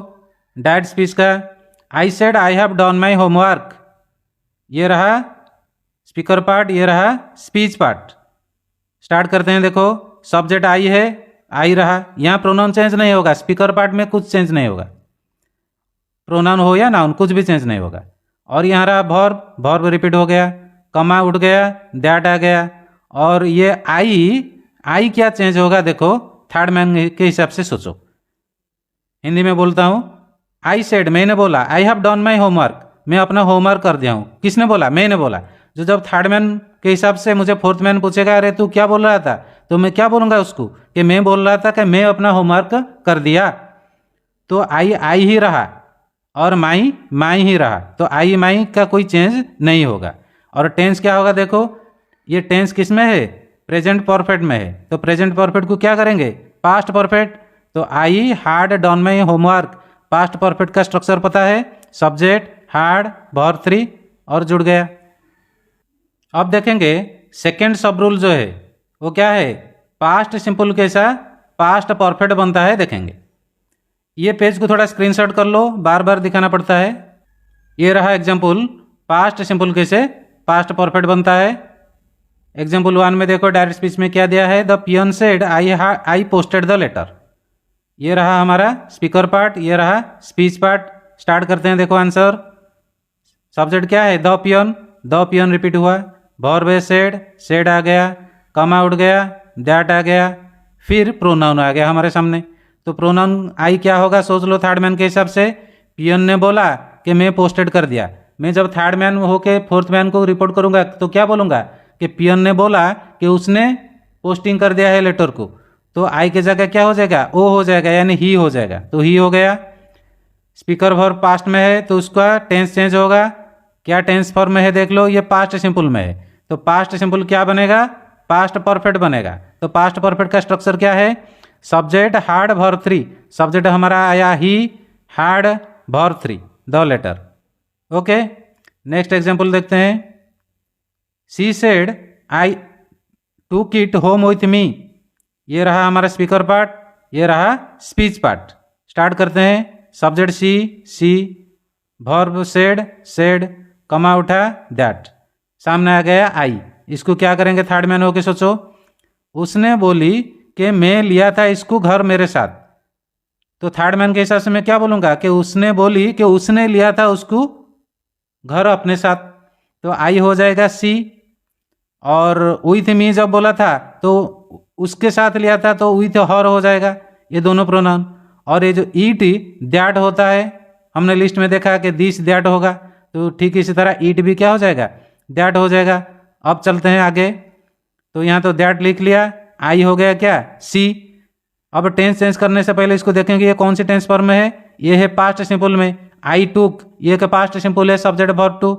डैड स्पीच का, I said I have done my homework. ये रहा स्पीकर पार्ट, ये रहा स्पीच पार्ट। स्टार्ट करते हैं। देखो सब्जेक्ट आई है, आई रहा, यहाँ प्रोनाउन चेंज नहीं होगा, स्पीकर पार्ट में कुछ चेंज नहीं होगा, प्रोनाउन हो या नाउन कुछ भी चेंज नहीं होगा। और यहाँ रहा वर्ब, वर्ब रिपीट हो गया, कमा उठ गया, दैट आ गया। और ये आई क्या चेंज होगा, देखो थर्ड मैन के हिसाब से सोचो। हिंदी में बोलता हूँ, आई सेड, मैंने बोला, I have done my homework, मैं अपना होमवर्क कर दिया हूँ। किसने बोला, मैंने बोला। जो जब थर्ड मैन के हिसाब से मुझे फोर्थ मैन पूछेगा, अरे तू क्या बोल रहा था, तो मैं क्या बोलूँगा उसको कि मैं बोल रहा था कि मैं अपना होमवर्क कर दिया। तो आई ही रहा और माई ही रहा, तो आई माई का कोई चेंज नहीं होगा। और टेंस क्या होगा, देखो ये टेंस किस में है, प्रेजेंट परफेक्ट में है, तो प्रेजेंट परफेक्ट को क्या करेंगे, पास्ट परफेक्ट। तो I had done my homework, past perfect का स्ट्रक्चर पता है, सब्जेक्ट हैड वर्ब 3 और जुड़ गया। अब देखेंगे सेकेंड सब रूल जो है वो क्या है, पास्ट सिंपल कैसा पास्ट परफेक्ट बनता है देखेंगे। ये पेज को थोड़ा स्क्रीनशॉट कर लो, बार बार दिखाना पड़ता है। ये रहा एग्जाम्पल, पास्ट सिंपल कैसे पास्ट परफेक्ट बनता है। एग्जाम्पल 1 में देखो डायरेक्ट स्पीच में क्या दिया है, the peon said I posted the letter. ये रहा हमारा स्पीकर पार्ट, ये रहा स्पीच पार्ट। स्टार्ट करते हैं, देखो आंसर। सब्जेक्ट क्या है, द पियन रिपीट हुआ, वर्ब है सेड आ गया, कमा उठ गया, दैट आ गया, फिर प्रोनाउन आ गया हमारे सामने। तो प्रोनाउन आई क्या होगा, सोच लो थर्ड मैन के हिसाब से। पियन ने बोला कि मैं पोस्टेड कर दिया, मैं जब थर्ड मैन होके फोर्थ मैन को रिपोर्ट करूंगा तो क्या बोलूँगा कि पियन ने बोला कि उसने पोस्टिंग कर दिया है लेटर को। तो आई के जगह क्या हो जाएगा, ओ हो जाएगा, यानी ही हो जाएगा, तो ही हो गया। स्पीकर वर्ब पास्ट में है तो उसका टेंस चेंज होगा। क्या टेंस फॉर्म में है देख लो, ये पास्ट सिंपल में है, तो पास्ट सिंपल क्या बनेगा, पास्ट परफेक्ट बनेगा। तो पास्ट परफेक्ट का स्ट्रक्चर क्या है, सब्जेक्ट हैड वर्ब 3, सब्जेक्ट हमारा आया ही, had verb 3 the letter. Okay, next example देखते हैं। शी सेड आई टूक इट होम विथ मी। ये रहा हमारा स्पीकर पार्ट, ये रहा स्पीच पार्ट। स्टार्ट करते हैं। सब्जेक्ट सी, वर्ब सेड, कमा उठा दैट, सामने आ गया आई। इसको क्या करेंगे थर्ड मैन होके सोचो। उसने बोली कि मैं लिया था इसको घर मेरे साथ, तो थर्ड मैन के हिसाब से मैं क्या बोलूँगा कि उसने बोली कि उसने लिया था उसको घर अपने साथ, तो आई हो जाएगा सी। और विथ मी जब बोला था तो उसके साथ लिया था तो विथ हर हो जाएगा, ये दोनों प्रोनाउन। और ये जो ईट दैट होता है, हमने लिस्ट में देखा कि दिस दैट होगा, तो ठीक इसी तरह ईट भी क्या हो जाएगा, दैट हो जाएगा। अब चलते हैं आगे, तो यहाँ तो दैट लिख लिया, आई हो गया क्या, सी। अब टेंस चेंज करने से पहले इसको देखेंगे ये कौन सी टेंस फॉर्म में है, ये है पास्ट सिंपल में। आई टुक, ये का पास्ट सिंपल है, सब्जेक्ट वर्ब टू,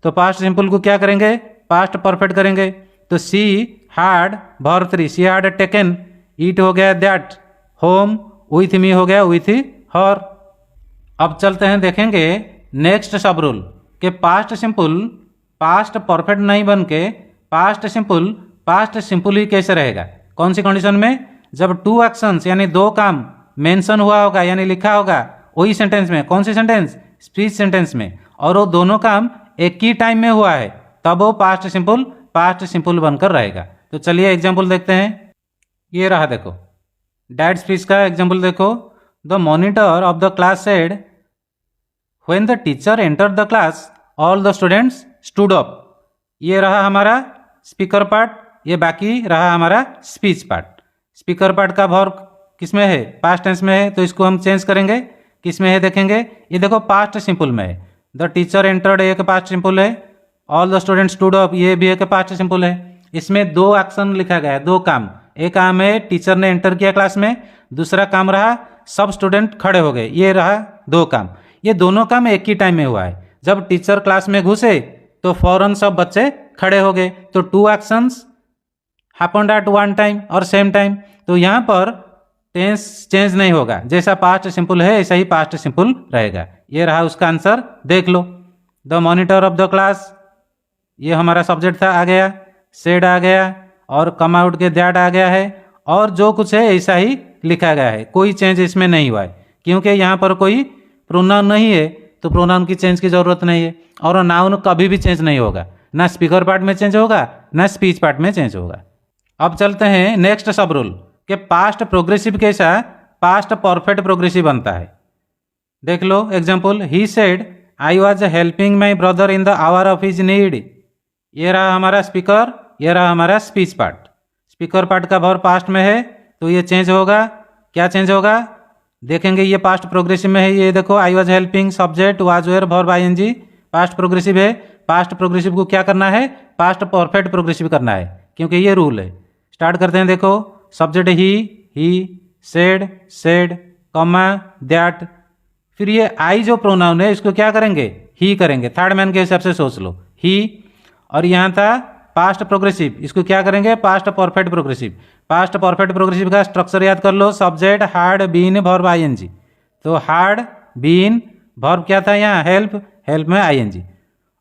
तो पास्ट सिंपल को क्या करेंगे, पास्ट परफेक्ट करेंगे। तो she had verb three, she had taken, ईट हो गया दैट, होम विथ मी हो गया विथ हर। अब चलते हैं देखेंगे नेक्स्ट सब रूल कि पास्ट सिंपल पास्ट परफेक्ट नहीं बन के पास्ट सिंपल ही कैसे रहेगा। कौन सी कंडीशन में, जब टू एक्शंस यानी दो काम मेंशन हुआ होगा यानी लिखा होगा वही सेंटेंस में। कौन सी सेंटेंस, स्पीच सेंटेंस में, और वो दोनों काम एक ही टाइम में हुआ है, तब वो पास्ट सिंपल बनकर रहेगा। तो चलिए एग्जाम्पल देखते हैं। ये रहा देखो, डैड स्पीच का एग्जाम्पल देखो। The monitor of the class said when the teacher enter the class all the students stood up. ये रहा हमारा स्पीकर पार्ट, ये बाकी रहा हमारा स्पीच पार्ट। स्पीकर पार्ट का वर्ब किस में है, पास्ट टेंस में है, तो इसको हम चेंज करेंगे, किस में है देखेंगे। ये देखो पास्ट सिंपल में है, द टीचर एंटर्ड एक पास्ट सिंपल है, all the student stood up ये भी एक पास्ट सिंपल है। इसमें दो एक्शन लिखा गया है, दो काम। एक काम है टीचर ने एंटर किया क्लास में, दूसरा काम रहा सब स्टूडेंट खड़े हो गए, ये रहा दो काम। ये दोनों काम एक ही टाइम में हुआ है। जब टीचर क्लास में घुसे तो फौरन सब बच्चे खड़े हो गए, तो two actions happened at one time और सेम टाइम। तो यहाँ पर टेंस चेंज नहीं होगा, जैसा पास्ट सिंपल है ऐसा ही पास्ट सिंपल रहेगा। ये रहा उसका आंसर, देख लो। The monitor of the class, ये हमारा सब्जेक्ट था, आ गया, सेड आ गया, और कम आउट के दैट आ गया है, और जो कुछ है ऐसा ही लिखा गया है, कोई चेंज इसमें नहीं हुआ है। क्योंकि यहाँ पर कोई प्रोनाउन नहीं है तो प्रोनाउन की चेंज की जरूरत नहीं है, और नाउन कभी भी चेंज नहीं होगा, ना स्पीकर पार्ट में चेंज होगा ना स्पीच पार्ट में चेंज होगा। अब चलते हैं नेक्स्ट सब रूल कि पास्ट प्रोग्रेसिव कैसा पास्ट परफेक्ट प्रोग्रेसिव बनता है। देख लो एग्जाम्पल, he said I was helping my brother in the hour of his need. ये रहा हमारा स्पीकर, ये रहा हमारा स्पीच पार्ट। स्पीकर पार्ट का वर्ब पास्ट में है तो ये चेंज होगा, क्या चेंज होगा देखेंगे। ये पास्ट प्रोग्रेसिव में है, ये देखो I was helping, subject was were verb ING, past progressive है। पास्ट प्रोग्रेसिव को क्या करना है, पास्ट परफेक्ट प्रोग्रेसिव करना है, क्योंकि ये रूल है। स्टार्ट करते हैं, देखो subject he said comma that, फिर ये आई जो प्रोनाउन है इसको क्या करेंगे, ही करेंगे। थर्ड मैन के हिसाब से सोच लो, ही। और यहाँ था पास्ट प्रोग्रेसिव, इसको क्या करेंगे, past perfect progressive. Past perfect progressive का स्ट्रक्चर याद कर लो, subject had been verb ING. तो हार्ड बीन वर्ब क्या था यहाँ, हेल्प में आईएनजी।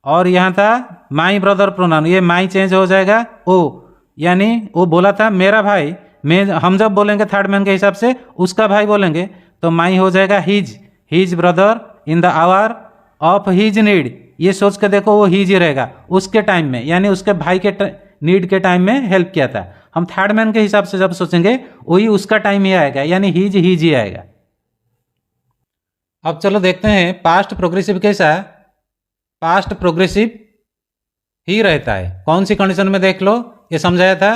और यहाँ था माई ब्रदर प्रोनाउन, ये माई चेंज हो जाएगा ओ, यानी वो बोला था मेरा भाई, हम जब बोलेंगे थर्ड मैन के हिसाब से उसका भाई बोलेंगे तो माई हो जाएगा his brother in the hour of his need. ये सोच के देखो वो हिज ही रहेगा, उसके टाइम में, यानी उसके भाई के नीड के टाइम में हेल्प किया था। हम थर्ड मैन के हिसाब से जब सोचेंगे वही उसका टाइम ही आएगा, यानी हिज ही आएगा। अब चलो देखते हैं पास्ट प्रोग्रेसिव कैसा, पास्ट प्रोग्रेसिव ही रहता है। कौन सी कंडीशन में देख लो, ये समझाया था,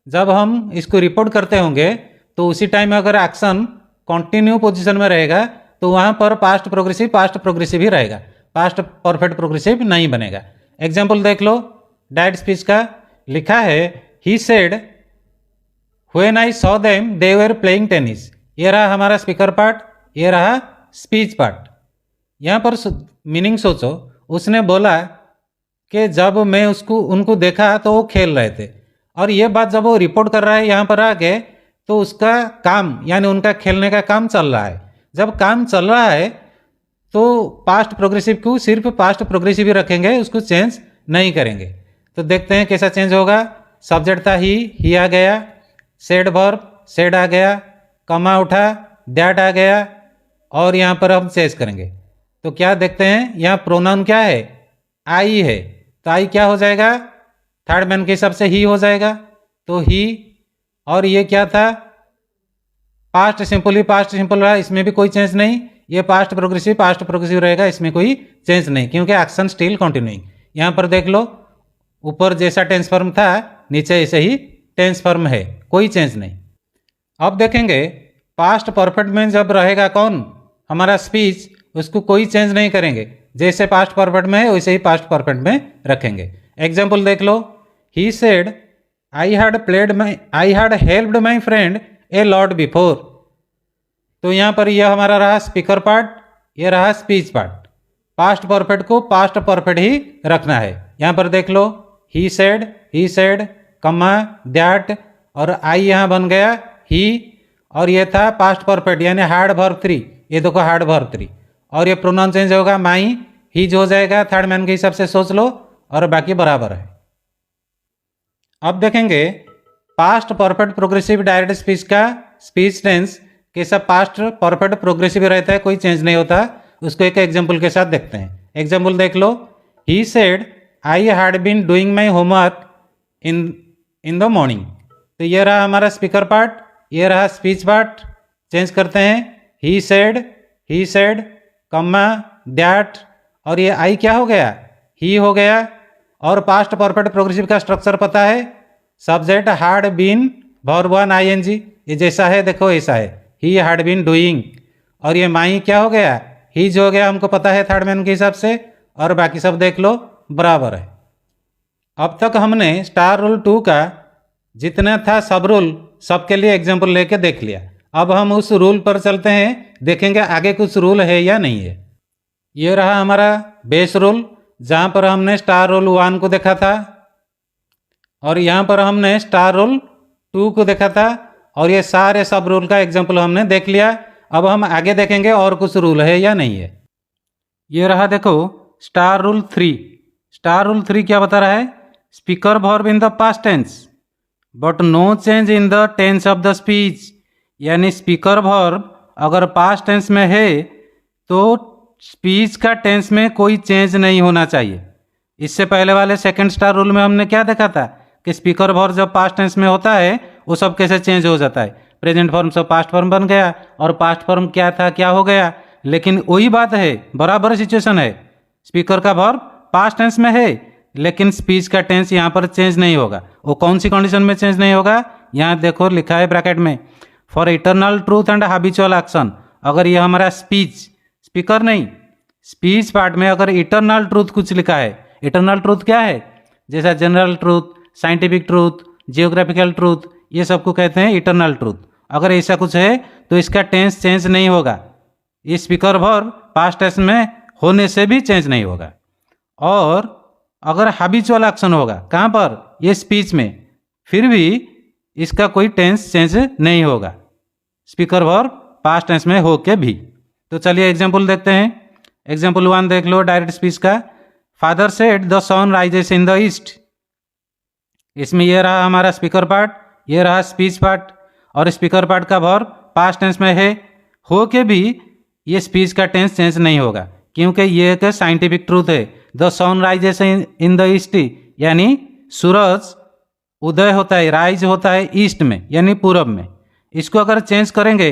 जब हम इसको रिपोर्ट करते होंगे तो उसी टाइम अगर एक्शन कंटिन्यू पोजीशन में रहेगा तो वहाँ पर पास्ट प्रोग्रेसिव ही रहेगा, पास्ट परफेक्ट प्रोग्रेसिव नहीं बनेगा। एग्जाम्पल देख लो, डैड स्पीच का लिखा है he said when I saw them they were playing tennis. ये रहा हमारा स्पीकर पार्ट, ये रहा स्पीच पार्ट। यहाँ पर मीनिंग सोचो, उसने बोला कि जब मैं उनको देखा तो वो खेल रहे थे, और ये बात जब वो रिपोर्ट कर रहा है यहाँ पर आके तो उसका काम यानी उनका खेलने का काम चल रहा है। जब काम चल रहा है तो पास्ट प्रोग्रेसिव को सिर्फ पास्ट प्रोग्रेसिव ही रखेंगे, उसको चेंज नहीं करेंगे। तो देखते हैं कैसा चेंज होगा। सब्जेक्ट था ही आ गया, सेड वर्ब सेड आ गया, कमा उठा दैट आ गया, और यहाँ पर हम चेंज करेंगे। तो क्या देखते हैं, यहाँ प्रोनाउन क्या है, आई है, तो आई क्या हो जाएगा, थर्ड मैन के हिसाब से ही हो जाएगा, तो ही। और ये क्या था, पास्ट सिंपल ही पास्ट सिंपल रहा, इसमें भी कोई चेंज नहीं। ये पास्ट प्रोग्रेसिव रहेगा, इसमें कोई चेंज नहीं क्योंकि एक्शन स्टिल कंटिन्यूइंग। यहाँ पर देख लो, ऊपर जैसा टेंस फॉर्म था नीचे ऐसे ही टेंस फॉर्म है, कोई चेंज नहीं। अब देखेंगे पास्ट परफेक्ट में जब रहेगा कौन, हमारा स्पीच, उसको कोई चेंज नहीं करेंगे, जैसे पास्ट परफेक्ट में है वैसे ही पास्ट परफेक्ट में रखेंगे। एग्जाम्पल देख लो, he said I had helped my friend a lot before. तो यहाँ पर यह हमारा रहा स्पीकर पार्ट, ये रहा स्पीच पार्ट। पास्ट परफेक्ट को पास्ट परफेक्ट ही रखना है। यहाँ पर देख लो, ही सेड कमा दैट, और आई यहाँ बन गया ही, और ये था पास्ट परफेक्ट यानी हार्ड वर्ब 3, ये देखो हार्ड वर्ब 3, और ये प्रोनाउन चेंज होगा, माई हीज हो जाएगा, थर्ड मैन के हिसाब से सोच लो, और बाकी बराबर है। अब देखेंगे past perfect progressive direct speech का स्पीच टेंस कैसा पास्ट परफेक्ट प्रोग्रेसिव रहता है, कोई चेंज नहीं होता। उसको एक एग्जाम्पल के साथ देखते हैं। एग्जाम्पल देख लो, he said I had been doing my homework in the morning. तो ये रहा हमारा स्पीकर पार्ट, ये रहा स्पीच पार्ट। चेंज करते हैं, ही सेड कम्मा दैट, और ये आई क्या हो गया, ही हो गया। और पास्ट परफेक्ट प्रोग्रेसिव का स्ट्रक्चर पता है, subject had been verb 1 ING, ये जैसा है देखो ऐसा है, ही हैड बीन डूइंग, और ये माई क्या हो गया, हीज हो गया, हमको पता है थर्ड मैन के हिसाब से, और बाकी सब देख लो बराबर है। अब तक हमने स्टार रूल 2 का जितना था सब रूल सबके लिए एग्जाम्पल लेके देख लिया। अब हम उस रूल पर चलते हैं, देखेंगे आगे कुछ रूल है या नहीं है। ये रहा हमारा बेस रूल, जहाँ पर हमने स्टार रूल 1 को देखा था, और यहाँ पर हमने स्टार रूल 2 को देखा था, और ये सारे सब रूल का एग्जाम्पल हमने देख लिया। अब हम आगे देखेंगे और कुछ रूल है या नहीं है। ये रहा देखो स्टार रूल 3। स्टार रूल 3 क्या बता रहा है, speaker verb in the past tense but no change in the tense of the speech. यानी स्पीकर वर्ब अगर पास्ट टेंस में है तो स्पीच का टेंस में कोई चेंज नहीं होना चाहिए। इससे पहले वाले सेकंड स्टार रूल में हमने क्या देखा था कि स्पीकर वर्ब जब पास्ट टेंस में होता है वो सब कैसे चेंज हो जाता है, प्रेजेंट फॉर्म से पास्ट फॉर्म बन गया, और पास्ट फॉर्म क्या था क्या हो गया। लेकिन वही बात है, बराबर सिचुएशन है, स्पीकर का वर्ब पास्ट टेंस में है लेकिन स्पीच का टेंस यहाँ पर चेंज नहीं होगा। वो कौन सी कंडीशन में चेंज नहीं होगा, यहाँ देखो लिखा है ब्रैकेट में, for eternal truth and habitual action. अगर ये हमारा स्पीच, स्पीकर नहीं, स्पीच पार्ट में अगर इटरनल ट्रूथ कुछ लिखा है, इटरनल ट्रूथ क्या है, जैसा general truth, scientific truth, geographical truth, ये सबको कहते हैं इटरनल ट्रूथ। अगर ऐसा कुछ है तो इसका टेंस चेंज नहीं होगा, ये स्पीकर वर्ब पास्ट टेंस में होने से भी चेंज नहीं होगा। और अगर हैबिचुअल एक्शन होगा कहाँ पर, ये स्पीच में, फिर भी इसका कोई टेंस चेंज नहीं होगा, स्पीकर वर्ब पास्ट टेंस में हो के भी। तो चलिए एग्जाम्पल देखते हैं। एग्जाम्पल 1 देख लो डायरेक्ट स्पीच का, father said the sun rises in the east. इसमें यह रहा हमारा स्पीकर पार्ट, ये रहा स्पीच पार्ट, और स्पीकर पार्ट का वर्ब पास्ट टेंस में है, हो के भी ये स्पीच का टेंस चेंज नहीं होगा क्योंकि ये एक साइंटिफिक ट्रूथ है। The sun rises in the east यानी सूरज उदय होता है, राइज होता है ईस्ट में यानी पूरब में। इसको अगर चेंज करेंगे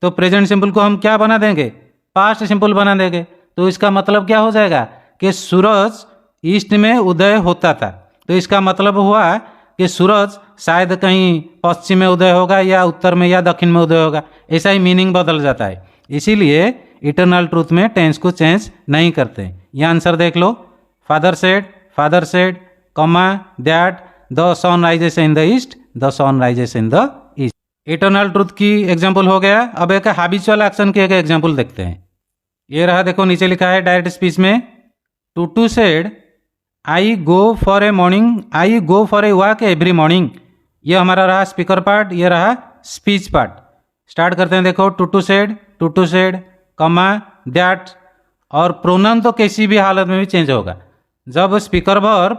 तो प्रेजेंट सिंपल को हम क्या बना देंगे, पास्ट सिंपल बना देंगे। तो इसका मतलब क्या हो जाएगा कि सूरज ईस्ट में उदय होता था, तो इसका मतलब हुआ कि सूरज शायद कहीं पश्चिम में उदय होगा या उत्तर में या दक्षिण में उदय होगा, ऐसा ही मीनिंग बदल जाता है। इसीलिए इटरनल ट्रूथ में टेंस को चेंज नहीं करते। यह आंसर देख लो, father said comma that the sun rises in the east, the sun rises in the east. Eternal truth की एग्जाम्पल हो गया। अब एक हैबिचुअल एक्शन की एक एग्जाम्पल देखते हैं। ये रहा देखो नीचे लिखा है डायरेक्ट स्पीच में, टूटू said I go for a walk every morning. ये हमारा रहा स्पीकर पार्ट, ये रहा स्पीच पार्ट। स्टार्ट करते हैं देखो, टूटू सेड कमा दैट, और प्रोनाउन तो किसी भी हालत में भी चेंज होगा। जब स्पीकर वर्ब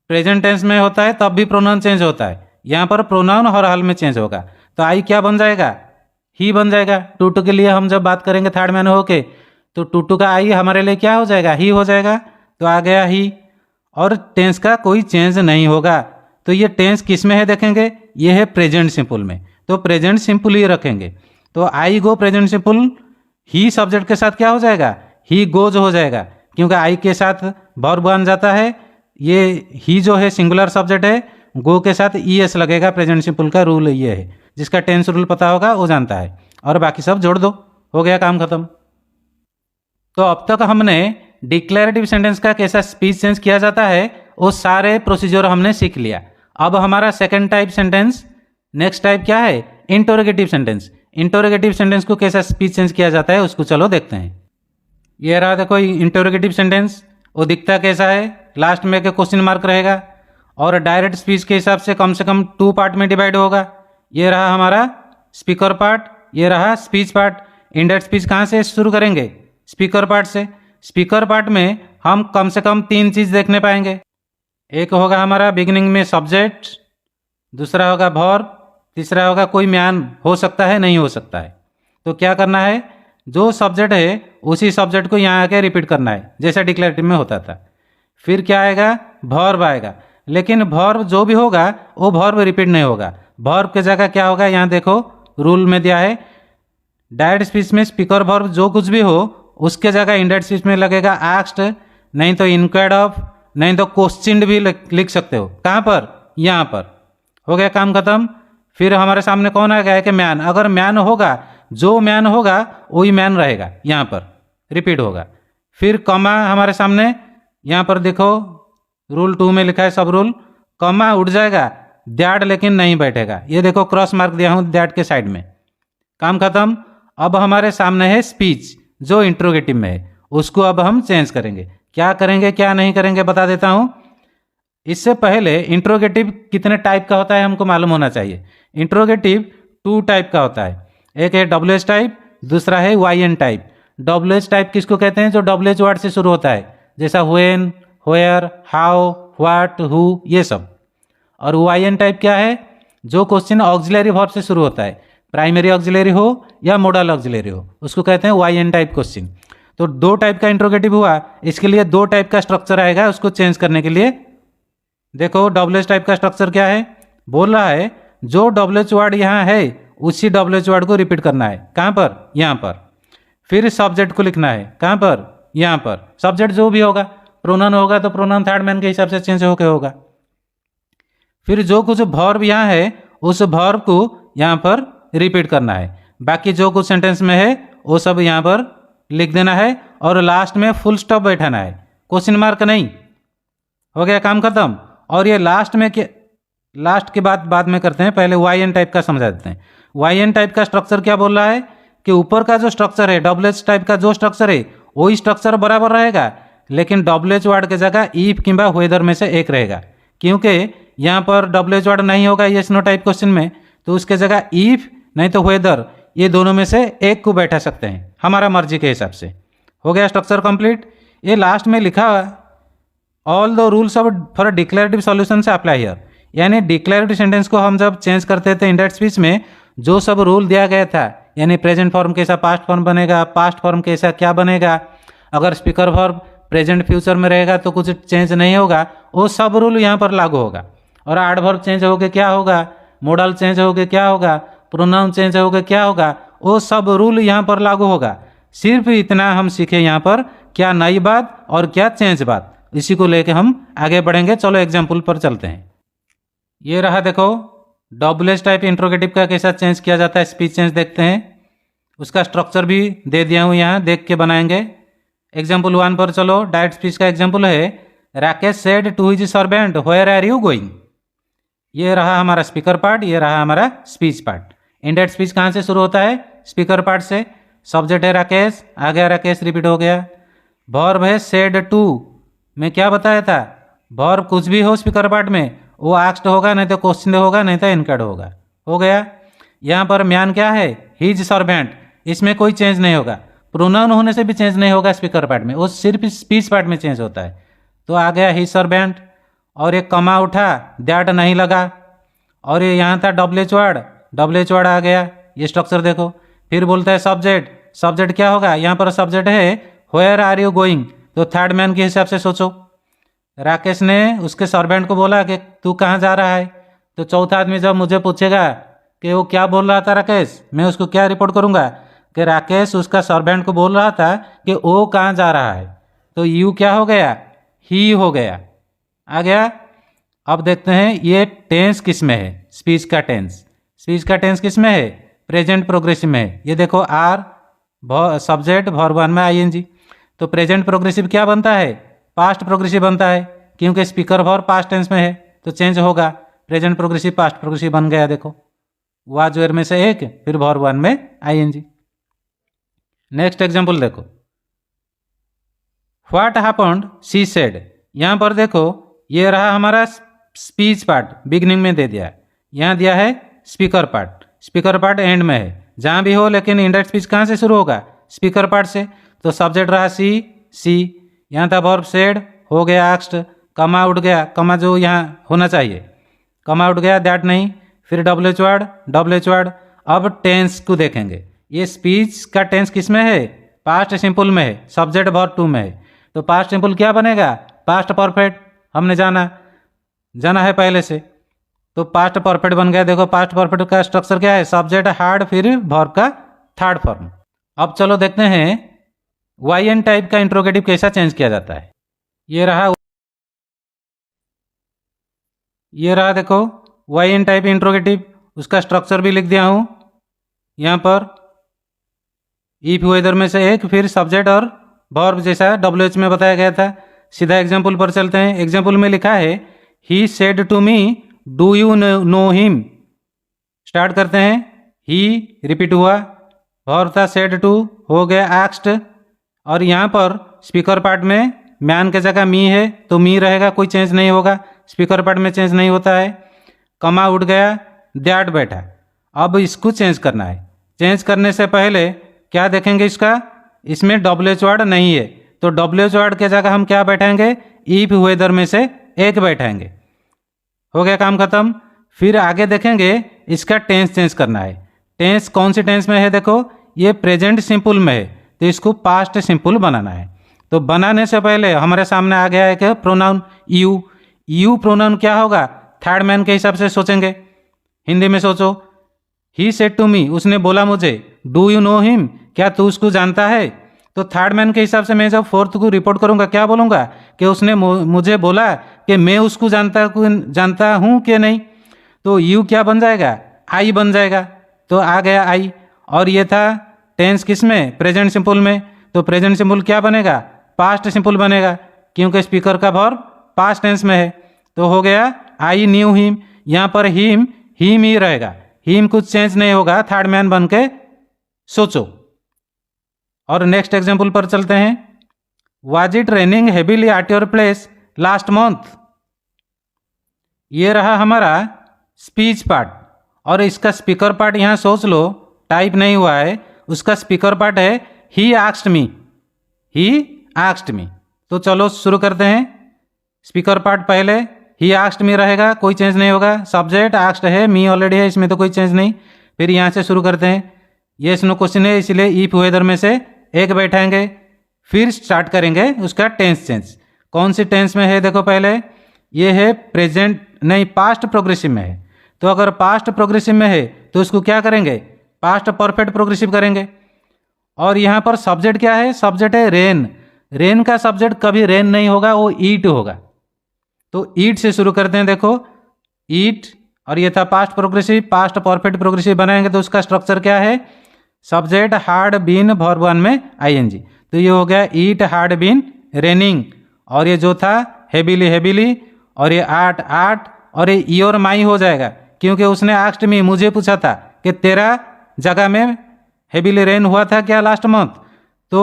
प्रेजेंट टेंस में होता है तब भी प्रोनाउन चेंज होता है, यहाँ पर प्रोनाउन हर हाल में चेंज होगा। तो आई क्या बन जाएगा, ही बन जाएगा। टूटू के लिए हम जब बात करेंगे थर्ड मैन होके तो टू का आई हमारे लिए क्या हो जाएगा, ही हो जाएगा। तो आ गया ही, और टेंस का कोई चेंज नहीं होगा। तो ये टेंस किस में है देखेंगे, ये है प्रेजेंट सिंपल में, तो प्रेजेंट सिंपल ही रखेंगे। तो आई गो प्रेजेंट सिंपल, ही सब्जेक्ट के साथ क्या हो जाएगा, ही गोज हो जाएगा, क्योंकि आई के साथ वर्ब बन जाता है। ये ही जो है सिंगुलर सब्जेक्ट है, गो के साथ ईएस लगेगा। प्रेजेंट सिंपल का रूल ये है, जिसका टेंस रूल पता होगा वो जानता है, और बाकी सब जोड़ दो, हो गया काम खत्म। तो अब तक हमने डिक्लेरेटिव सेंटेंस का कैसा स्पीच चेंज किया जाता है वो सारे प्रोसीजर हमने सीख लिया। अब हमारा second type sentence, next type क्या है, इंटरोगेटिव सेंटेंस। इंटरोगेटिव सेंटेंस को कैसा स्पीच चेंज किया जाता है उसको चलो देखते हैं। ये रहा देखो इंटरोगेटिव सेंटेंस, वो दिखता कैसा है, लास्ट में एक क्वेश्चन मार्क रहेगा, और डायरेक्ट स्पीच के हिसाब से कम 2 पार्ट में डिवाइड होगा। ये रहा हमारा स्पीकर पार्ट, ये रहा स्पीच पार्ट। इनडायरेक्ट स्पीच कहाँ से शुरू करेंगे, स्पीकर पार्ट से। स्पीकर पार्ट में हम कम से कम 3 चीज़ देखने पाएंगे। एक होगा हमारा बिगिनिंग में सब्जेक्ट, दूसरा होगा वर्ब, तीसरा होगा कोई म्यान हो सकता है नहीं हो सकता है। तो क्या करना है, जो सब्जेक्ट है उसी सब्जेक्ट को यहाँ आके रिपीट करना है, जैसा डिक्लेरेटिव में होता था। फिर क्या आएगा, वर्ब आएगा, लेकिन वर्ब जो भी होगा वो वर्ब रिपीट नहीं होगा। वर्ब की जगह क्या होगा, यहाँ देखो रूल में दिया है, डायरेक्ट स्पीच में स्पीकर वर्ब जो कुछ भी हो उसके जगह इनडायरेक्ट स्पीच में लगेगा आस्क्ड, नहीं तो इंक्वायर्ड ऑफ, नहीं तो क्वेश्चन भी लिख सकते हो। कहाँ पर, यहाँ पर। हो गया काम खत्म। फिर हमारे सामने कौन आ गया है कि मैन, अगर मैन होगा, जो मैन होगा वही मैन रहेगा, यहाँ पर रिपीट होगा। फिर कमा हमारे सामने, यहाँ पर देखो रूल 2 में लिखा है सब रूल, कमा उठ जाएगा, दैट लेकिन नहीं बैठेगा। ये देखो क्रॉस मार्क दिया हूँ दैट के साइड में। काम खत्म। अब हमारे सामने है स्पीच जो इंट्रोगेटिव में है, उसको अब हम चेंज करेंगे। क्या करेंगे क्या नहीं करेंगे बता देता हूँ। इससे पहले इंट्रोगेटिव कितने टाइप का होता है हमको मालूम होना चाहिए। इंट्रोगेटिव 2 टाइप का होता है, एक है WH टाइप, दूसरा है YN टाइप। WH टाइप किसको कहते हैं, जो WH वर्ड से शुरू होता है, जैसा when, where, how, what, who, ये सब। और YN टाइप क्या है, जो क्वेश्चन ऑक्सिलरी वर्ब से शुरू होता है, प्राइमरी ऑक्सिलरी हो या मोडल ऑक्सिलरी हो, उसको कहते हैं YN टाइप क्वेश्चन। तो 2 टाइप का इंट्रोगेटिव हुआ, इसके लिए 2 टाइप का स्ट्रक्चर आएगा उसको चेंज करने के लिए। देखो WH टाइप का स्ट्रक्चर क्या है, बोल रहा है जो WH वर्ड यहाँ है उसी WH वर्ड को रिपीट करना है। कहाँ पर, यहाँ पर। फिर सब्जेक्ट को लिखना है, कहाँ पर, यहाँ पर। सब्जेक्ट जो भी होगा, प्रोनाउन होगा तो प्रोनाउन थर्ड मैन के हिसाब से चेंज होकर होगा। फिर जो कुछ वर्ब यहाँ है उस वर्ब को यहाँ पर रिपीट करना है। बाकी जो कुछ सेंटेंस में है वो सब यहाँ पर लिख देना है, और लास्ट में फुल स्टॉप बैठाना है, क्वेश्चन मार्क नहीं। हो गया काम खत्म। और ये लास्ट में क्या, लास्ट के बाद में करते हैं, पहले YN टाइप का समझा देते हैं। YN टाइप का स्ट्रक्चर क्या बोल रहा है कि ऊपर का जो स्ट्रक्चर है WH टाइप का जो स्ट्रक्चर है वही स्ट्रक्चर बराबर रहेगा, लेकिन WH वर्ड की जगह इफ किंबा वेदर में से एक रहेगा। क्योंकि यहाँ पर WH वर्ड नहीं होगा यस नो टाइप क्वेश्चन में, तो उसके जगह इफ नहीं तो वेदर, ये दोनों में से एक को बैठा सकते हैं हमारा मर्जी के हिसाब से। हो गया स्ट्रक्चर कंप्लीट। ये लास्ट में लिखा हुआ all the rules of for declarative solution से अप्लाई हियर, यानी डिक्लेरेटिव सेंटेंस को हम जब चेंज करते थे इनडायरेक्ट स्पीच में, जो सब रूल दिया गया था, यानी प्रेजेंट फॉर्म कैसा पास्ट फॉर्म बनेगा, पास्ट फॉर्म कैसा क्या बनेगा, अगर स्पीकर वर्ब प्रेजेंट फ्यूचर में रहेगा तो कुछ चेंज नहीं होगा, वो सब रूल यहाँ पर लागू होगा। और एडवर्ब चेंज होके क्या होगा, मॉडल चेंज होके क्या होगा, प्रोनाउन चेंज होके क्या होगा, वो सब रूल यहाँ पर लागू होगा। सिर्फ इतना हम सीखे यहाँ पर, क्या नई बात और क्या चेंज बात, इसी को लेके हम आगे बढ़ेंगे। चलो एग्जाम्पल पर चलते हैं। ये रहा देखो WH टाइप इंट्रोगेटिव का कैसा चेंज किया जाता है, स्पीच चेंज देखते हैं। उसका स्ट्रक्चर भी दे दिया हूँ, यहाँ देख के बनाएंगे। एग्जाम्पल 1 पर चलो। डायरेक्ट स्पीच का एग्जाम्पल है, Rakesh said to his servant where are you going. ये रहा हमारा स्पीकर पार्ट, ये रहा हमारा स्पीच पार्ट। इनडायरेक्ट स्पीच कहाँ से शुरू होता है, स्पीकर पार्ट से। सब्जेक्ट है राकेश, आ गया राकेश रिपीट हो गया। वर्ब है सेड टू, मैं क्या बताया था, वर्ब कुछ भी हो स्पीकर पार्ट में वो आस्क्ड होगा, नहीं तो क्वेश्चन होगा, नहीं तो इनक्वायर्ड होगा। हो गया। यहाँ पर म्यान क्या है, हिज सर्वेंट, इसमें कोई चेंज नहीं होगा। प्रोनाउन होने से भी चेंज नहीं होगा स्पीकर पार्ट में, वो सिर्फ स्पीच पार्ट में चेंज होता है। तो आ गया हिज सर्वेंट, और एक कमा उठा, दैट नहीं लगा, और ये यहाँ था WH वर्ड आ गया। ये स्ट्रक्चर देखो। फिर बोलता है सब्जेक्ट, सब्जेक्ट क्या होगा, यहाँ पर सब्जेक्ट है वेयर आर यू गोइंग, तो थर्ड मैन के हिसाब से सोचो। राकेश ने उसके सर्वेंट को बोला कि तू कहाँ जा रहा है, तो चौथा आदमी जब मुझे पूछेगा कि वो क्या बोल रहा था राकेश, मैं उसको क्या रिपोर्ट करूँगा कि राकेश उसका सर्वेंट को बोल रहा था कि वो कहाँ जा रहा है, तो यू क्या हो गया, ही हो गया। आ गया। अब देखते हैं ये टेंस किस में है, स्पीच का टेंस। स्पीच का टेंस किस में है, प्रेजेंट प्रोग्रेसिव में है। ये देखो आर सब्जेक्ट वर्ब वन में आईएनजी, तो प्रेजेंट प्रोग्रेसिव क्या बनता है, पास्ट प्रोग्रेसिव बनता है, क्योंकि स्पीकर वर्ब पास्ट टेंस में है तो चेंज होगा, प्रेजेंट प्रोग्रेसिव पास्ट प्रोग्रेसिव बन गया। देखो वाज वेयर में से एक, फिर वर्ब वन में आईएनजी। नेक्स्ट एग्जांपल देखो, व्हाट हैपेंड शी सेड। यहाँ पर देखो ये रहा हमारा स्पीच पार्ट, बिगिनिंग में दे दिया है, यहाँ दिया है speaker part. Speaker part and में है, जहाँ भी हो, लेकिन इंडायरेक्ट स्पीच कहाँ से शुरू होगा, स्पीकर पार्ट से। तो सब्जेक्ट रहा सी, यहाँ था वर्ब सेड, हो गया आस्क्ड, कमा उठ गया, कमा जो यहाँ होना चाहिए कमा उठ गया, दैट नहीं, फिर डब्ल्यू एच वर्ड। अब टेंस को देखेंगे, ये स्पीच का टेंस किस में है, पास्ट सिंपल में है, सब्जेक्ट वर्ब टू में है, तो पास्ट सिंपल क्या बनेगा, पास्ट परफेक्ट, हमने जाना है पहले से, तो पास्ट परफेक्ट बन गया। देखो पास्ट परफेक्ट का स्ट्रक्चर क्या है, सब्जेक्ट हार्ड फिर वर्ब का थर्ड फॉर्म। अब चलो देखते हैं वाई एन टाइप का इंट्रोगेटिव कैसा चेंज किया जाता है। ये रहा देखो वाई एन टाइप इंट्रोगेटिव, उसका स्ट्रक्चर भी लिख दिया हूँ यहाँ पर। इफ वेदर में से एक, फिर सब्जेक्ट और वर्ब जैसा WH में बताया गया था। सीधा एग्जाम्पल पर चलते हैं। एग्जाम्पल में लिखा है he said to me do you know him. Start करते हैं, ही रिपीट हुआ, वर्ब था सेड टू, हो गया आस्क्ड, और यहाँ पर स्पीकर पार्ट में मैन के जगह मी है तो मी रहेगा, कोई चेंज नहीं होगा, स्पीकर पार्ट में चेंज नहीं होता है। कमा उठ गया, दैट बैठा। अब इसको चेंज करना है। चेंज करने से पहले क्या देखेंगे, इसमें WH वर्ड नहीं है, तो WH वर्ड के जगह हम क्या बैठाएंगे, इफ वेदर में से एक बैठाएंगे। हो गया काम खत्म। फिर आगे देखेंगे इसका टेंस चेंज करना है। टेंस कौन सी टेंस में है, देखो ये प्रेजेंट सिंपल में है, तो इसको पास्ट सिंपल बनाना है। तो बनाने से पहले हमारे सामने आ गया है कि प्रोनाउन यू प्रोनाउन क्या होगा, थर्ड मैन के हिसाब से सोचेंगे। हिंदी में सोचो, ही सेड टू मी, उसने बोला मुझे, डू यू नो हिम, क्या तू उसको जानता है। तो थर्ड मैन के हिसाब से मैं जब फोर्थ को रिपोर्ट करूंगा क्या बोलूंगा कि उसने मुझे बोला कि मैं उसको जानता हूं कि नहीं, तो यू क्या बन जाएगा, आई बन जाएगा, तो आ गया आई। और ये था टेंस किस में, प्रेजेंट सिंपल में, तो प्रेजेंट सिंपल क्या बनेगा, पास्ट सिंपल बनेगा, क्योंकि स्पीकर का वर्ब पास्ट टेंस में है। तो हो गया आई न्यू हिम, यहाँ पर हिम ही रहेगा, हिम कुछ चेंज नहीं होगा, थर्ड मैन बन के सोचो। और नेक्स्ट एग्जाम्पल पर चलते हैं। Was it raining heavily at your place last month. ये रहा हमारा स्पीच पार्ट, और इसका स्पीकर पार्ट यहाँ सोच लो, टाइप नहीं हुआ है, उसका स्पीकर पार्ट है ही आस्क्ड मी। तो चलो शुरू करते हैं। स्पीकर पार्ट पहले ही आस्क्ड मी रहेगा, कोई चेंज नहीं होगा, सब्जेक्ट आस्क्ड है, मी ऑलरेडी है, इसमें तो कोई चेंज नहीं। फिर यहाँ से शुरू करते हैं, यस नो क्वेश्चन है, इसलिए इफ वेदर में से एक बैठाएंगे। फिर स्टार्ट करेंगे उसका टेंस चेंज। कौन सी टेंस में है, देखो पहले ये है प्रेजेंट नहीं, पास्ट प्रोग्रेसिव में है। तो अगर पास्ट प्रोग्रेसिव में है तो उसको क्या करेंगे, पास्ट परफेक्ट प्रोग्रेसिव करेंगे। और यहाँ पर सब्जेक्ट क्या है, सब्जेक्ट है रेन। रेन का सब्जेक्ट कभी रेन नहीं होगा, वो ईट होगा, तो ईट से शुरू करते हैं। देखो ईट, और ये था past progressive, past perfect progressive बनाएंगे तो उसका स्ट्रक्चर क्या है, subject had been verb one में आईएनजी, तो ये हो गया ईट हार्ड बीन रेनिंग। और ये जो था हेवीली, और ये आर्ट, और ये योर माई हो जाएगा, क्योंकि उसने आस्क्ड मी, मुझे पूछा था कि तेरा जगह में हेवीली रेन हुआ था क्या लास्ट मंथ, तो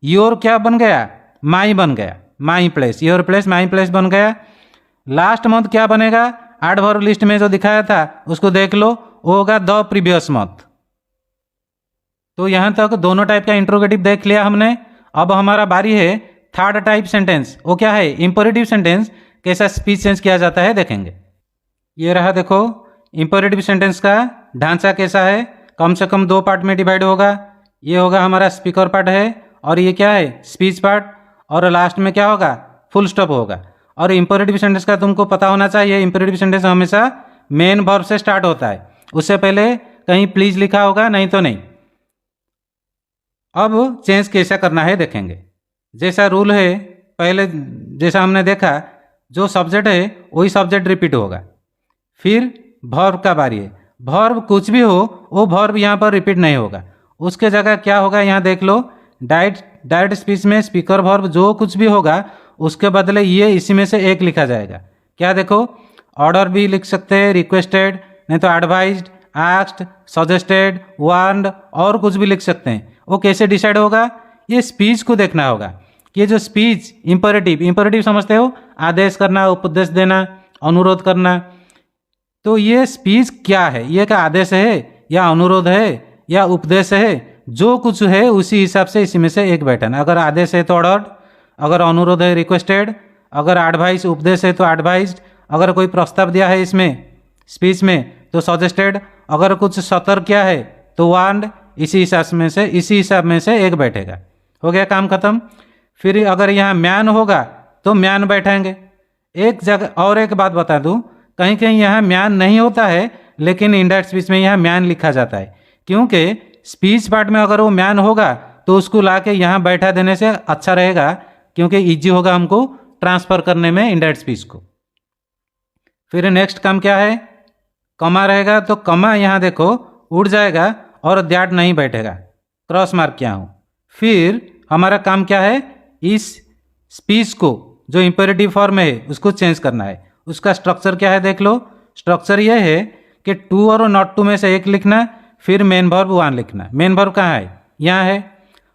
योर क्या बन गया, माई बन गया, my place, your place my place बन गया। लास्ट मंथ क्या बनेगा, एडवर्ब लिस्ट में जो दिखाया था उसको देख लो, वो होगा द प्रीवियस मंथ। तो यहाँ तक दोनों टाइप का इंट्रोगेटिव देख लिया हमने। अब हमारा बारी है थर्ड टाइप सेंटेंस, वो क्या है, इंपेरेटिव सेंटेंस, कैसा स्पीच चेंज किया जाता है देखेंगे। ये रहा देखो इंपेरेटिव सेंटेंस का ढांचा कैसा है, कम से कम दो पार्ट में डिवाइड होगा। ये होगा हमारा स्पीकर पार्ट है, और ये क्या है, स्पीच पार्ट, और लास्ट में क्या होगा, फुल स्टॉप होगा। और इंपेरेटिव सेंटेंस का तुमको पता होना चाहिए, इंपेरेटिव सेंटेंस हमेशा मेन वर्ब से स्टार्ट होता है, उससे पहले कहीं प्लीज लिखा होगा, नहीं तो नहीं। अब चेंज कैसा करना है देखेंगे। जैसा रूल है पहले जैसा हमने देखा, जो सब्जेक्ट है वही सब्जेक्ट रिपीट होगा। फिर वर्ब का बारी है, वर्ब कुछ भी हो वो वर्ब यहाँ पर रिपीट नहीं होगा, उसके जगह क्या होगा यहाँ देख लो, डायरेक्ट स्पीच में स्पीकर वर्ब जो कुछ भी होगा उसके बदले ये इसी में से एक लिखा जाएगा। क्या देखो, ऑर्डर भी लिख सकते हैं, रिक्वेस्टेड, नहीं तो एडवाइज्ड, आस्क्ड, सजेस्टेड, वार्नड, और कुछ भी लिख सकते हैं। वो कैसे डिसाइड होगा, ये स्पीच को देखना होगा कि ये जो स्पीच इंपेरेटिव समझते हो, आदेश करना, उपदेश देना, अनुरोध करना, तो ये स्पीच क्या है, ये क्या आदेश है या अनुरोध है या उपदेश है, जो कुछ है उसी हिसाब से इसी में से एक बैठना। अगर आदेश है तो ऑर्डर, अगर अनुरोध है रिक्वेस्टेड, अगर एडवाइस उपदेश है तो एडवाइज्ड, अगर कोई प्रस्ताव दिया है इसमें स्पीच में तो सजेस्टेड, अगर कुछ सतर्क किया है तो वार्नड, इसी हिसाब में से एक बैठेगा। हो गया काम खत्म। फिर अगर यहाँ म्यान होगा तो म्यान बैठाएंगे। एक जगह और एक बात बता दूं, कहीं कहीं यहाँ म्यान नहीं होता है, लेकिन इंडायरेक्ट स्पीच में यहाँ म्यान लिखा जाता है, क्योंकि स्पीच पार्ट में अगर वो म्यान होगा तो उसको ला के यहाँ बैठा देने से अच्छा रहेगा, क्योंकि इजी होगा हमको ट्रांसफर करने में इंडायरेक्ट स्पीच को। फिर नेक्स्ट काम क्या है, कमा रहेगा तो कमा यहाँ देखो उड़ जाएगा और दैट नहीं बैठेगा, क्रॉस मार्क किया हूँ। फिर हमारा काम क्या है, इस स्पीच को जो इंपेरेटिव फॉर्म है उसको चेंज करना है। उसका स्ट्रक्चर क्या है देख लो, स्ट्रक्चर यह है कि टू और नॉट टू में से एक लिखना, फिर मेन वर्ब वन लिखना। मेन वर्ब कहाँ है, यहाँ है,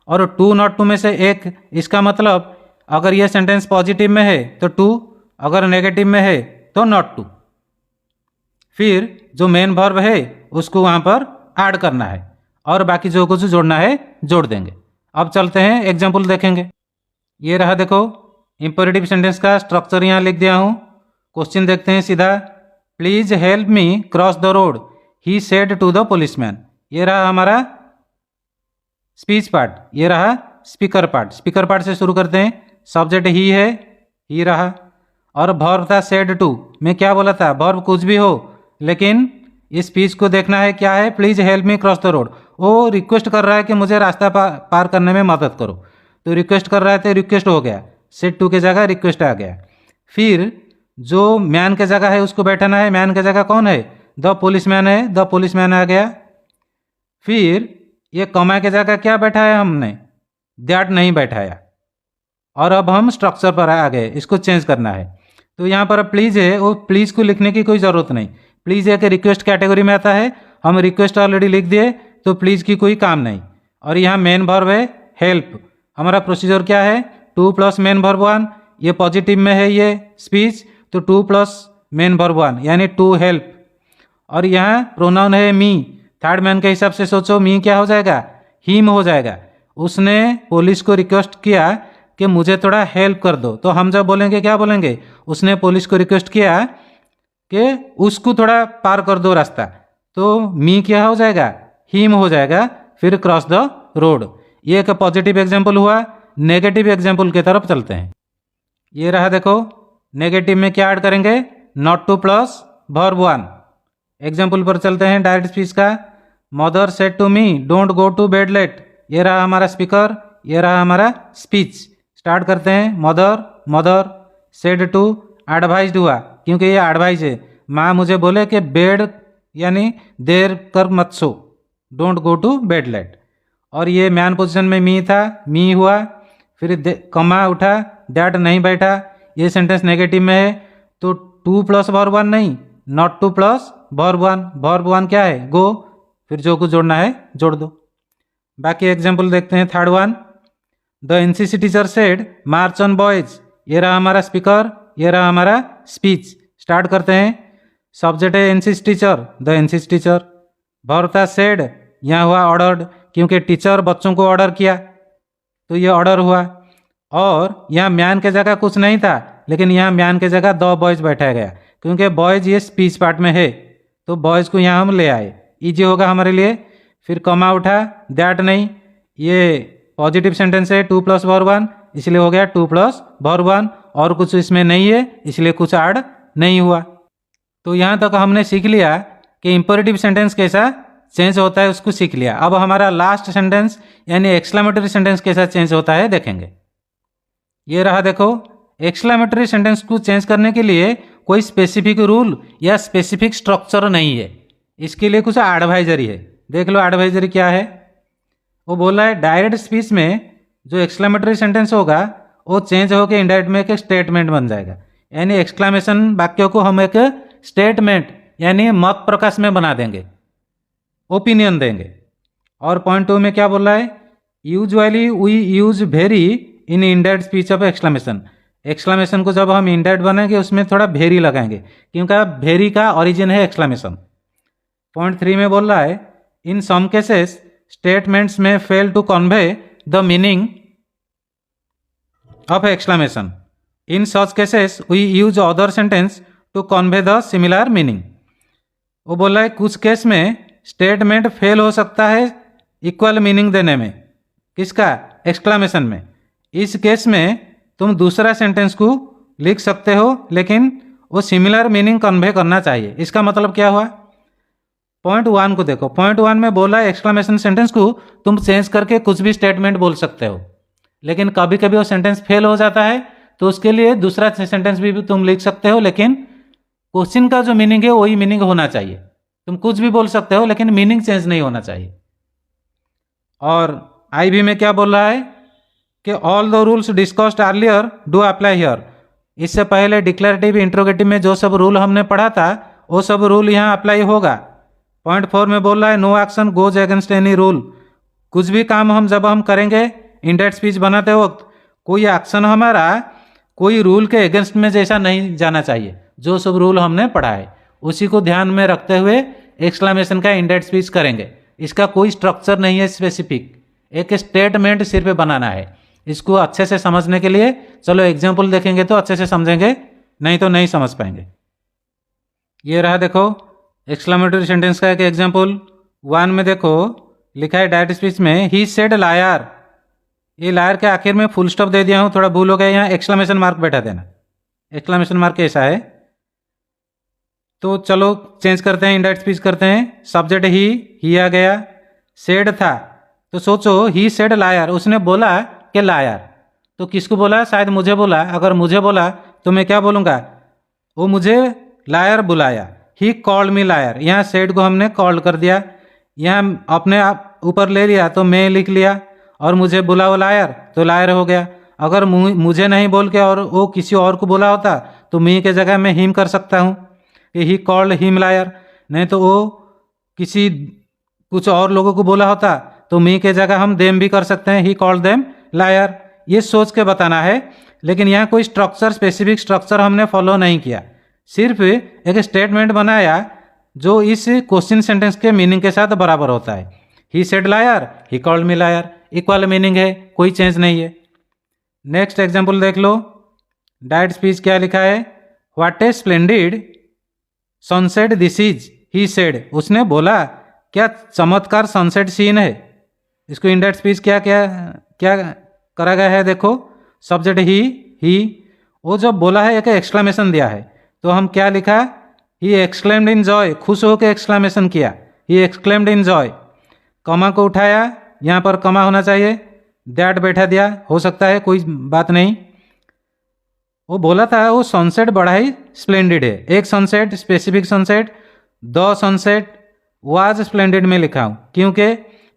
और टू नॉट टू में से एक, इसका मतलब अगर यह सेंटेंस पॉजिटिव में है तो टू, अगर नेगेटिव में है तो नॉट टू। फिर जो मेन वर्ब है उसको वहाँ पर ऐड करना है, और बाकी जो कुछ जोड़ना है जोड़ देंगे। अब चलते हैं एग्जाम्पल देखेंगे। ये रहा देखो इंपेरेटिव सेंटेंस का स्ट्रक्चर यहाँ लिख दिया हूँ। क्वेश्चन देखते हैं सीधा, please help me cross the road he said to the policeman. ये रहा हमारा स्पीच पार्ट, ये रहा स्पीकर पार्ट। स्पीकर पार्ट से शुरू करते हैं। सब्जेक्ट ही है, ही रहा, और वर्ब था सेड टू। मैं क्या बोला था, वर्ब कुछ भी हो, लेकिन इस स्पीच को देखना है क्या है, please help me cross the road. वो रिक्वेस्ट कर रहा है कि मुझे रास्ता पार करने में मदद करो, तो रिक्वेस्ट कर रहा है तो रिक्वेस्ट हो गया, सेड टू के जगह रिक्वेस्ट आ गया। फिर जो मैन के जगह है उसको बैठाना है, मैन के जगह कौन है, द पुलिसमैन है, द पुलिसमैन आ गया। फिर ये कमा के जगह क्या बैठाया हमने, दैट नहीं बैठाया। और अब हम स्ट्रक्चर पर आ गए, इसको चेंज करना है। तो यहाँ पर प्लीज है, वो प्लीज को लिखने की कोई ज़रूरत नहीं, प्लीज एक रिक्वेस्ट कैटेगरी में आता है, हम रिक्वेस्ट ऑलरेडी लिख दिए तो प्लीज की कोई काम नहीं। और यहाँ मेन वर्ब है हेल्प। हमारा प्रोसीजर क्या है, two plus main verb one, ये पॉजिटिव में है ये स्पीच, तो two plus main verb one यानी टू हेल्प। और यहाँ प्रोनाउन है मी, थर्ड मैन के हिसाब से सोचो, मी क्या हो जाएगा, हिम हो जाएगा। उसने पुलिस को रिक्वेस्ट किया कि मुझे थोड़ा हेल्प कर दो, तो हम जब बोलेंगे क्या बोलेंगे, उसने पुलिस को रिक्वेस्ट किया कि उसको थोड़ा पार कर दो रास्ता, तो मी क्या हो जाएगा, हिम हो जाएगा। फिर क्रॉस द रोड। ये एक पॉजिटिव एग्जाम्पल हुआ। नेगेटिव एग्जाम्पल की तरफ चलते हैं। ये रहा देखो, नेगेटिव में क्या ऐड करेंगे, not to plus verb one. Example पर चलते हैं डायरेक्ट स्पीच का। Mother said to me don't go to bed late. ये रहा हमारा स्पीकर, ये रहा हमारा स्पीच। स्टार्ट करते हैं। मदर सेड टू, एडवाइज्ड हुआ क्योंकि ये एडवाइस है, माँ मुझे बोले कि बेड यानी देर कर मत सो, don't go to bed late. और ये मैन पोजीशन में मी था, मी हुआ। फिर कमा उठा, दैट नहीं बैठा। ये सेंटेंस नेगेटिव में है, तो टू प्लस वर्ब वन नहीं, not to plus verb one. Verb one क्या है, गो। फिर जो कुछ जोड़ना है जोड़ दो। बाकी एग्जाम्पल देखते हैं। Third one, the NCC teacher said march on boys. ये रहा हमारा स्पीकर, ये रहा हमारा स्पीच। स्टार्ट करते हैं। सब्जेक्ट है NCC teacher, the NCC teacher. Verb था सेड, यहाँ हुआ ऑर्डर्ड क्योंकि टीचर बच्चों को ऑर्डर किया तो ये ऑर्डर हुआ। और यहाँ म्यान के जगह कुछ नहीं था, लेकिन यहाँ म्यान के जगह द बॉयज बैठाया गया क्योंकि बॉयज ये स्पीच पार्ट में है, तो बॉयज को यहाँ हम ले आए, इजी होगा हमारे लिए। फिर कमा उठा, दैट नहीं, ये पॉजिटिव सेंटेंस है, टू प्लस वर्ब वन, इसलिए हो गया टू प्लस वर्ब वन, और कुछ इसमें नहीं है इसलिए कुछ ऐड नहीं हुआ। तो यहाँ तक हमने सीख लिया कि इंपेरेटिव सेंटेंस कैसा चेंज होता है, उसको सीख लिया। अब हमारा लास्ट सेंटेंस यानी एक्सक्लेमेटरी सेंटेंस कैसा चेंज होता है देखेंगे। ये रहा, देखो एक्सक्लेमेटरी सेंटेंस को चेंज करने के लिए कोई स्पेसिफिक रूल या स्पेसिफिक स्ट्रक्चर नहीं है, इसके लिए कुछ एडवाइजरी है। देख लो एडवाइजरी क्या है। वो बोल रहा है डायरेक्ट स्पीच में जो एक्सक्लेमेटरी सेंटेंस होगा वो चेंज होकर इनडायरेक्ट में एक स्टेटमेंट बन जाएगा, यानी एक्सक्लेमेशन वाक्यों को हम एक स्टेटमेंट यानी मत प्रकाश में बना देंगे, ओपिनियन देंगे। और पॉइंट टू में क्या बोल रहा है, usually we use very in indirect speech of exclamation. Exclamation को जब हम इनडायरेक्ट बनाएंगे उसमें थोड़ा वेरी लगाएंगे, क्योंकि वेरी का ओरिजिन है एक्सक्लेमेशन। पॉइंट थ्री में बोल रहा है इन सम केसेस स्टेटमेंट्स में fail to convey the meaning of exclamation, in such cases we use other sentence to convey the similar meaning. वो बोल रहा है कुछ केस में स्टेटमेंट फेल हो सकता है इक्वल मीनिंग देने में, किसका, एक्सक्लेमेशन में। इस केस में तुम दूसरा सेंटेंस को लिख सकते हो लेकिन वो सिमिलर मीनिंग कन्वे करना चाहिए। इसका मतलब क्या हुआ, पॉइंट वन को देखो। पॉइंट वन में बोला है एक्सक्लेमेशन सेंटेंस को तुम चेंज करके कुछ भी स्टेटमेंट बोल सकते हो, लेकिन कभी कभी वो सेंटेंस फेल हो जाता है तो उसके लिए दूसरा सेंटेंस भी तुम लिख सकते हो, लेकिन क्वेश्चन का जो मीनिंग है वही मीनिंग होना चाहिए। तुम कुछ भी बोल सकते हो लेकिन मीनिंग चेंज नहीं होना चाहिए। और आईवी में क्या बोल रहा है कि all the rules discussed earlier do apply here. इससे पहले डिक्लेरेटिव इंट्रोगेटिव में जो सब रूल हमने पढ़ा था वो सब रूल यहाँ अप्लाई होगा। पॉइंट फोर में बोल रहा है no action goes against any rule. कुछ भी काम हम जब हम करेंगे इनडायरेक्ट स्पीच बनाते वक्त कोई एक्शन हमारा कोई रूल के अगेंस्ट में जैसा नहीं जाना चाहिए। जो सब रूल हमने पढ़ा है उसी को ध्यान में रखते हुए एक्सक्लेमेशन का इनडायरेक्ट स्पीच करेंगे। इसका कोई स्ट्रक्चर नहीं है स्पेसिफिक, एक स्टेटमेंट सिर्फ बनाना है। इसको अच्छे से समझने के लिए चलो एग्जाम्पल देखेंगे तो अच्छे से समझेंगे, नहीं तो नहीं समझ पाएंगे। ये रहा देखो एक्सक्लेमेटरी सेंटेंस का एक एग्जाम्पल। वन में देखो लिखा है डायरेक्ट स्पीच में ही सेड लायर। ये लायर के आखिर में फुल स्टॉप दे दिया हूँ, थोड़ा भूल हो गया, यहाँ एक्सक्लेमेशन मार्क बैठा देना। एक्सक्लेमेशन मार्क ऐसा है। तो चलो चेंज करते हैं, इनडायरेक्ट स्पीच करते हैं। सब्जेक्ट ही आ गया, सेड था तो सोचो ही सेड लायर, उसने बोला कि लायर, तो किसको बोला, शायद मुझे बोला। अगर मुझे बोला तो मैं क्या बोलूँगा, वो मुझे लायर बुलाया। ही कॉल्ड मी लायर, यहाँ सेड को हमने कॉल्ड कर दिया, यहाँ अपने आप ऊपर ले लिया तो मैं लिख लिया, और मुझे बुला वो लायर तो लायर हो गया। अगर मुझे नहीं बोल के और वो किसी और को बोला होता तो मी के जगह मैं हिम कर सकता हूँ कि ही कॉल्ड हिम लायर। नहीं तो वो किसी कुछ और लोगों को बोला होता तो मी के जगह हम देम भी कर सकते हैं, ही कॉल्ड देम लायर। ये सोच के बताना है, लेकिन यहाँ कोई स्ट्रक्चर स्पेसिफिक स्ट्रक्चर हमने फॉलो नहीं किया, सिर्फ एक स्टेटमेंट बनाया जो इस क्वेश्चन सेंटेंस के मीनिंग के साथ बराबर होता है। He said liar, he called me liar, equal meaning है, कोई चेंज नहीं है। नेक्स्ट एग्जाम्पल देख लो। डायरेक्ट स्पीच क्या लिखा है, what A splendid sunset this is, he said, उसने बोला क्या चमत्कार सनसेट सीन है। इसको इनडायरेक्ट स्पीच क्या क्या क्या करा गया है, देखो सब्जेक्ट ही, वो जब बोला है एक एक्सक्लेमेशन दिया है तो हम क्या लिखा, ही एक्सक्लेम्ड इन जॉय, खुश होकर एक्सक्लेमेशन किया, ही एक्सक्लेम्ड इन जॉय। कमा को उठाया, यहाँ पर कमा होना चाहिए, दैट बैठा दिया, हो सकता है कोई बात नहीं। वो बोला था वो सनसेट बड़ा ही स्प्लेंडेड है, एक sunset specific sunset, the sunset was splendid में लिखा हूँ क्योंकि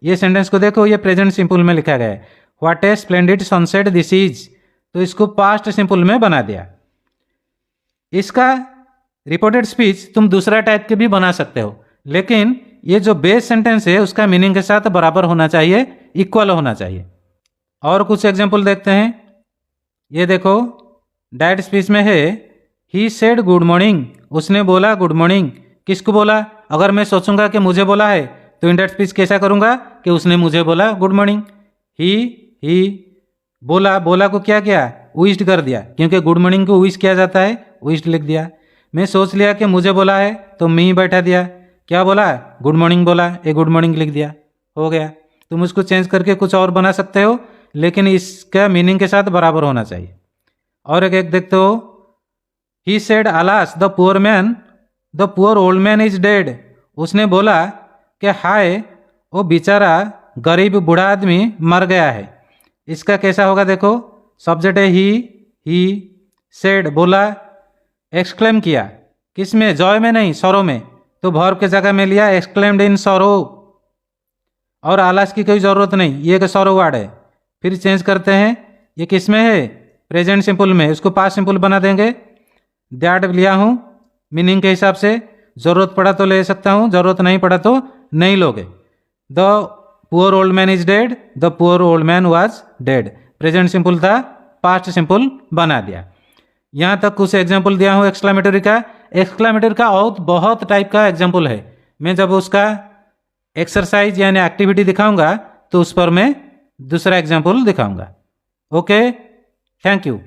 ये सेंटेंस को देखो ये प्रेजेंट सिंपल में लिखा गया है, what a splendid sunset this is, तो इसको पास्ट सिंपल में बना दिया। इसका रिपोर्टेड स्पीच तुम दूसरा टाइप के भी बना सकते हो, लेकिन ये जो बेस सेंटेंस है उसका मीनिंग के साथ बराबर होना चाहिए, इक्वल होना चाहिए। और कुछ एग्जाम्पल देखते हैं। ये देखो डायरेक्ट स्पीच में है ही सेड गुड मॉर्निंग, उसने बोला गुड मॉर्निंग। किसको बोला, अगर मैं सोचूंगा कि मुझे बोला है तो इनडायरेक्ट स्पीच कैसा करूंगा कि उसने मुझे बोला गुड मॉर्निंग। ही बोला को क्या किया, विश्ड कर दिया, क्योंकि गुड मॉर्निंग को विश किया जाता है, विश्ड लिख दिया। मैं सोच लिया कि मुझे बोला है तो मी बैठा दिया, क्या बोला, गुड मॉर्निंग बोला, ए गुड मॉर्निंग लिख दिया, हो गया। तुम उसको चेंज करके कुछ और बना सकते हो, लेकिन इसका मीनिंग के साथ बराबर होना चाहिए। और एक देखते हो, he said alas the poor old man is dead. उसने बोला कि हाय वो बेचारा गरीब बूढ़ा आदमी मर गया है। इसका कैसा होगा देखो, सब्जेक्ट है ही सेड बोला, एक्सक्लेम किया, किस में, जॉय में नहीं सौरो में, तो वर्ब के जगह में लिया एक्सक्लेम्ड इन सौरो। और आलास की कोई ज़रूरत नहीं, ये एक सौरो वर्ड है। फिर चेंज करते हैं, ये किस में है, प्रेजेंट सिंपल में, उसको पास्ट सिंपल बना देंगे। दैट लिया हूँ मीनिंग के हिसाब से, ज़रूरत पड़ा तो ले सकता हूँ, ज़रूरत नहीं पड़ा तो नहीं लोगे। The poor old man is dead, the poor old man was dead. Present simple था, पास्ट सिंपल बना दिया। यहाँ तक कुछ एग्जाम्पल दिया हूँ एक्सक्लामेटरी का। एक्सक्लामेटरी का और बहुत टाइप का एग्जाम्पल है। मैं जब उसका एक्सरसाइज यानी एक्टिविटी दिखाऊंगा तो उस पर मैं दूसरा एग्जाम्पल दिखाऊंगा। Okay, thank you.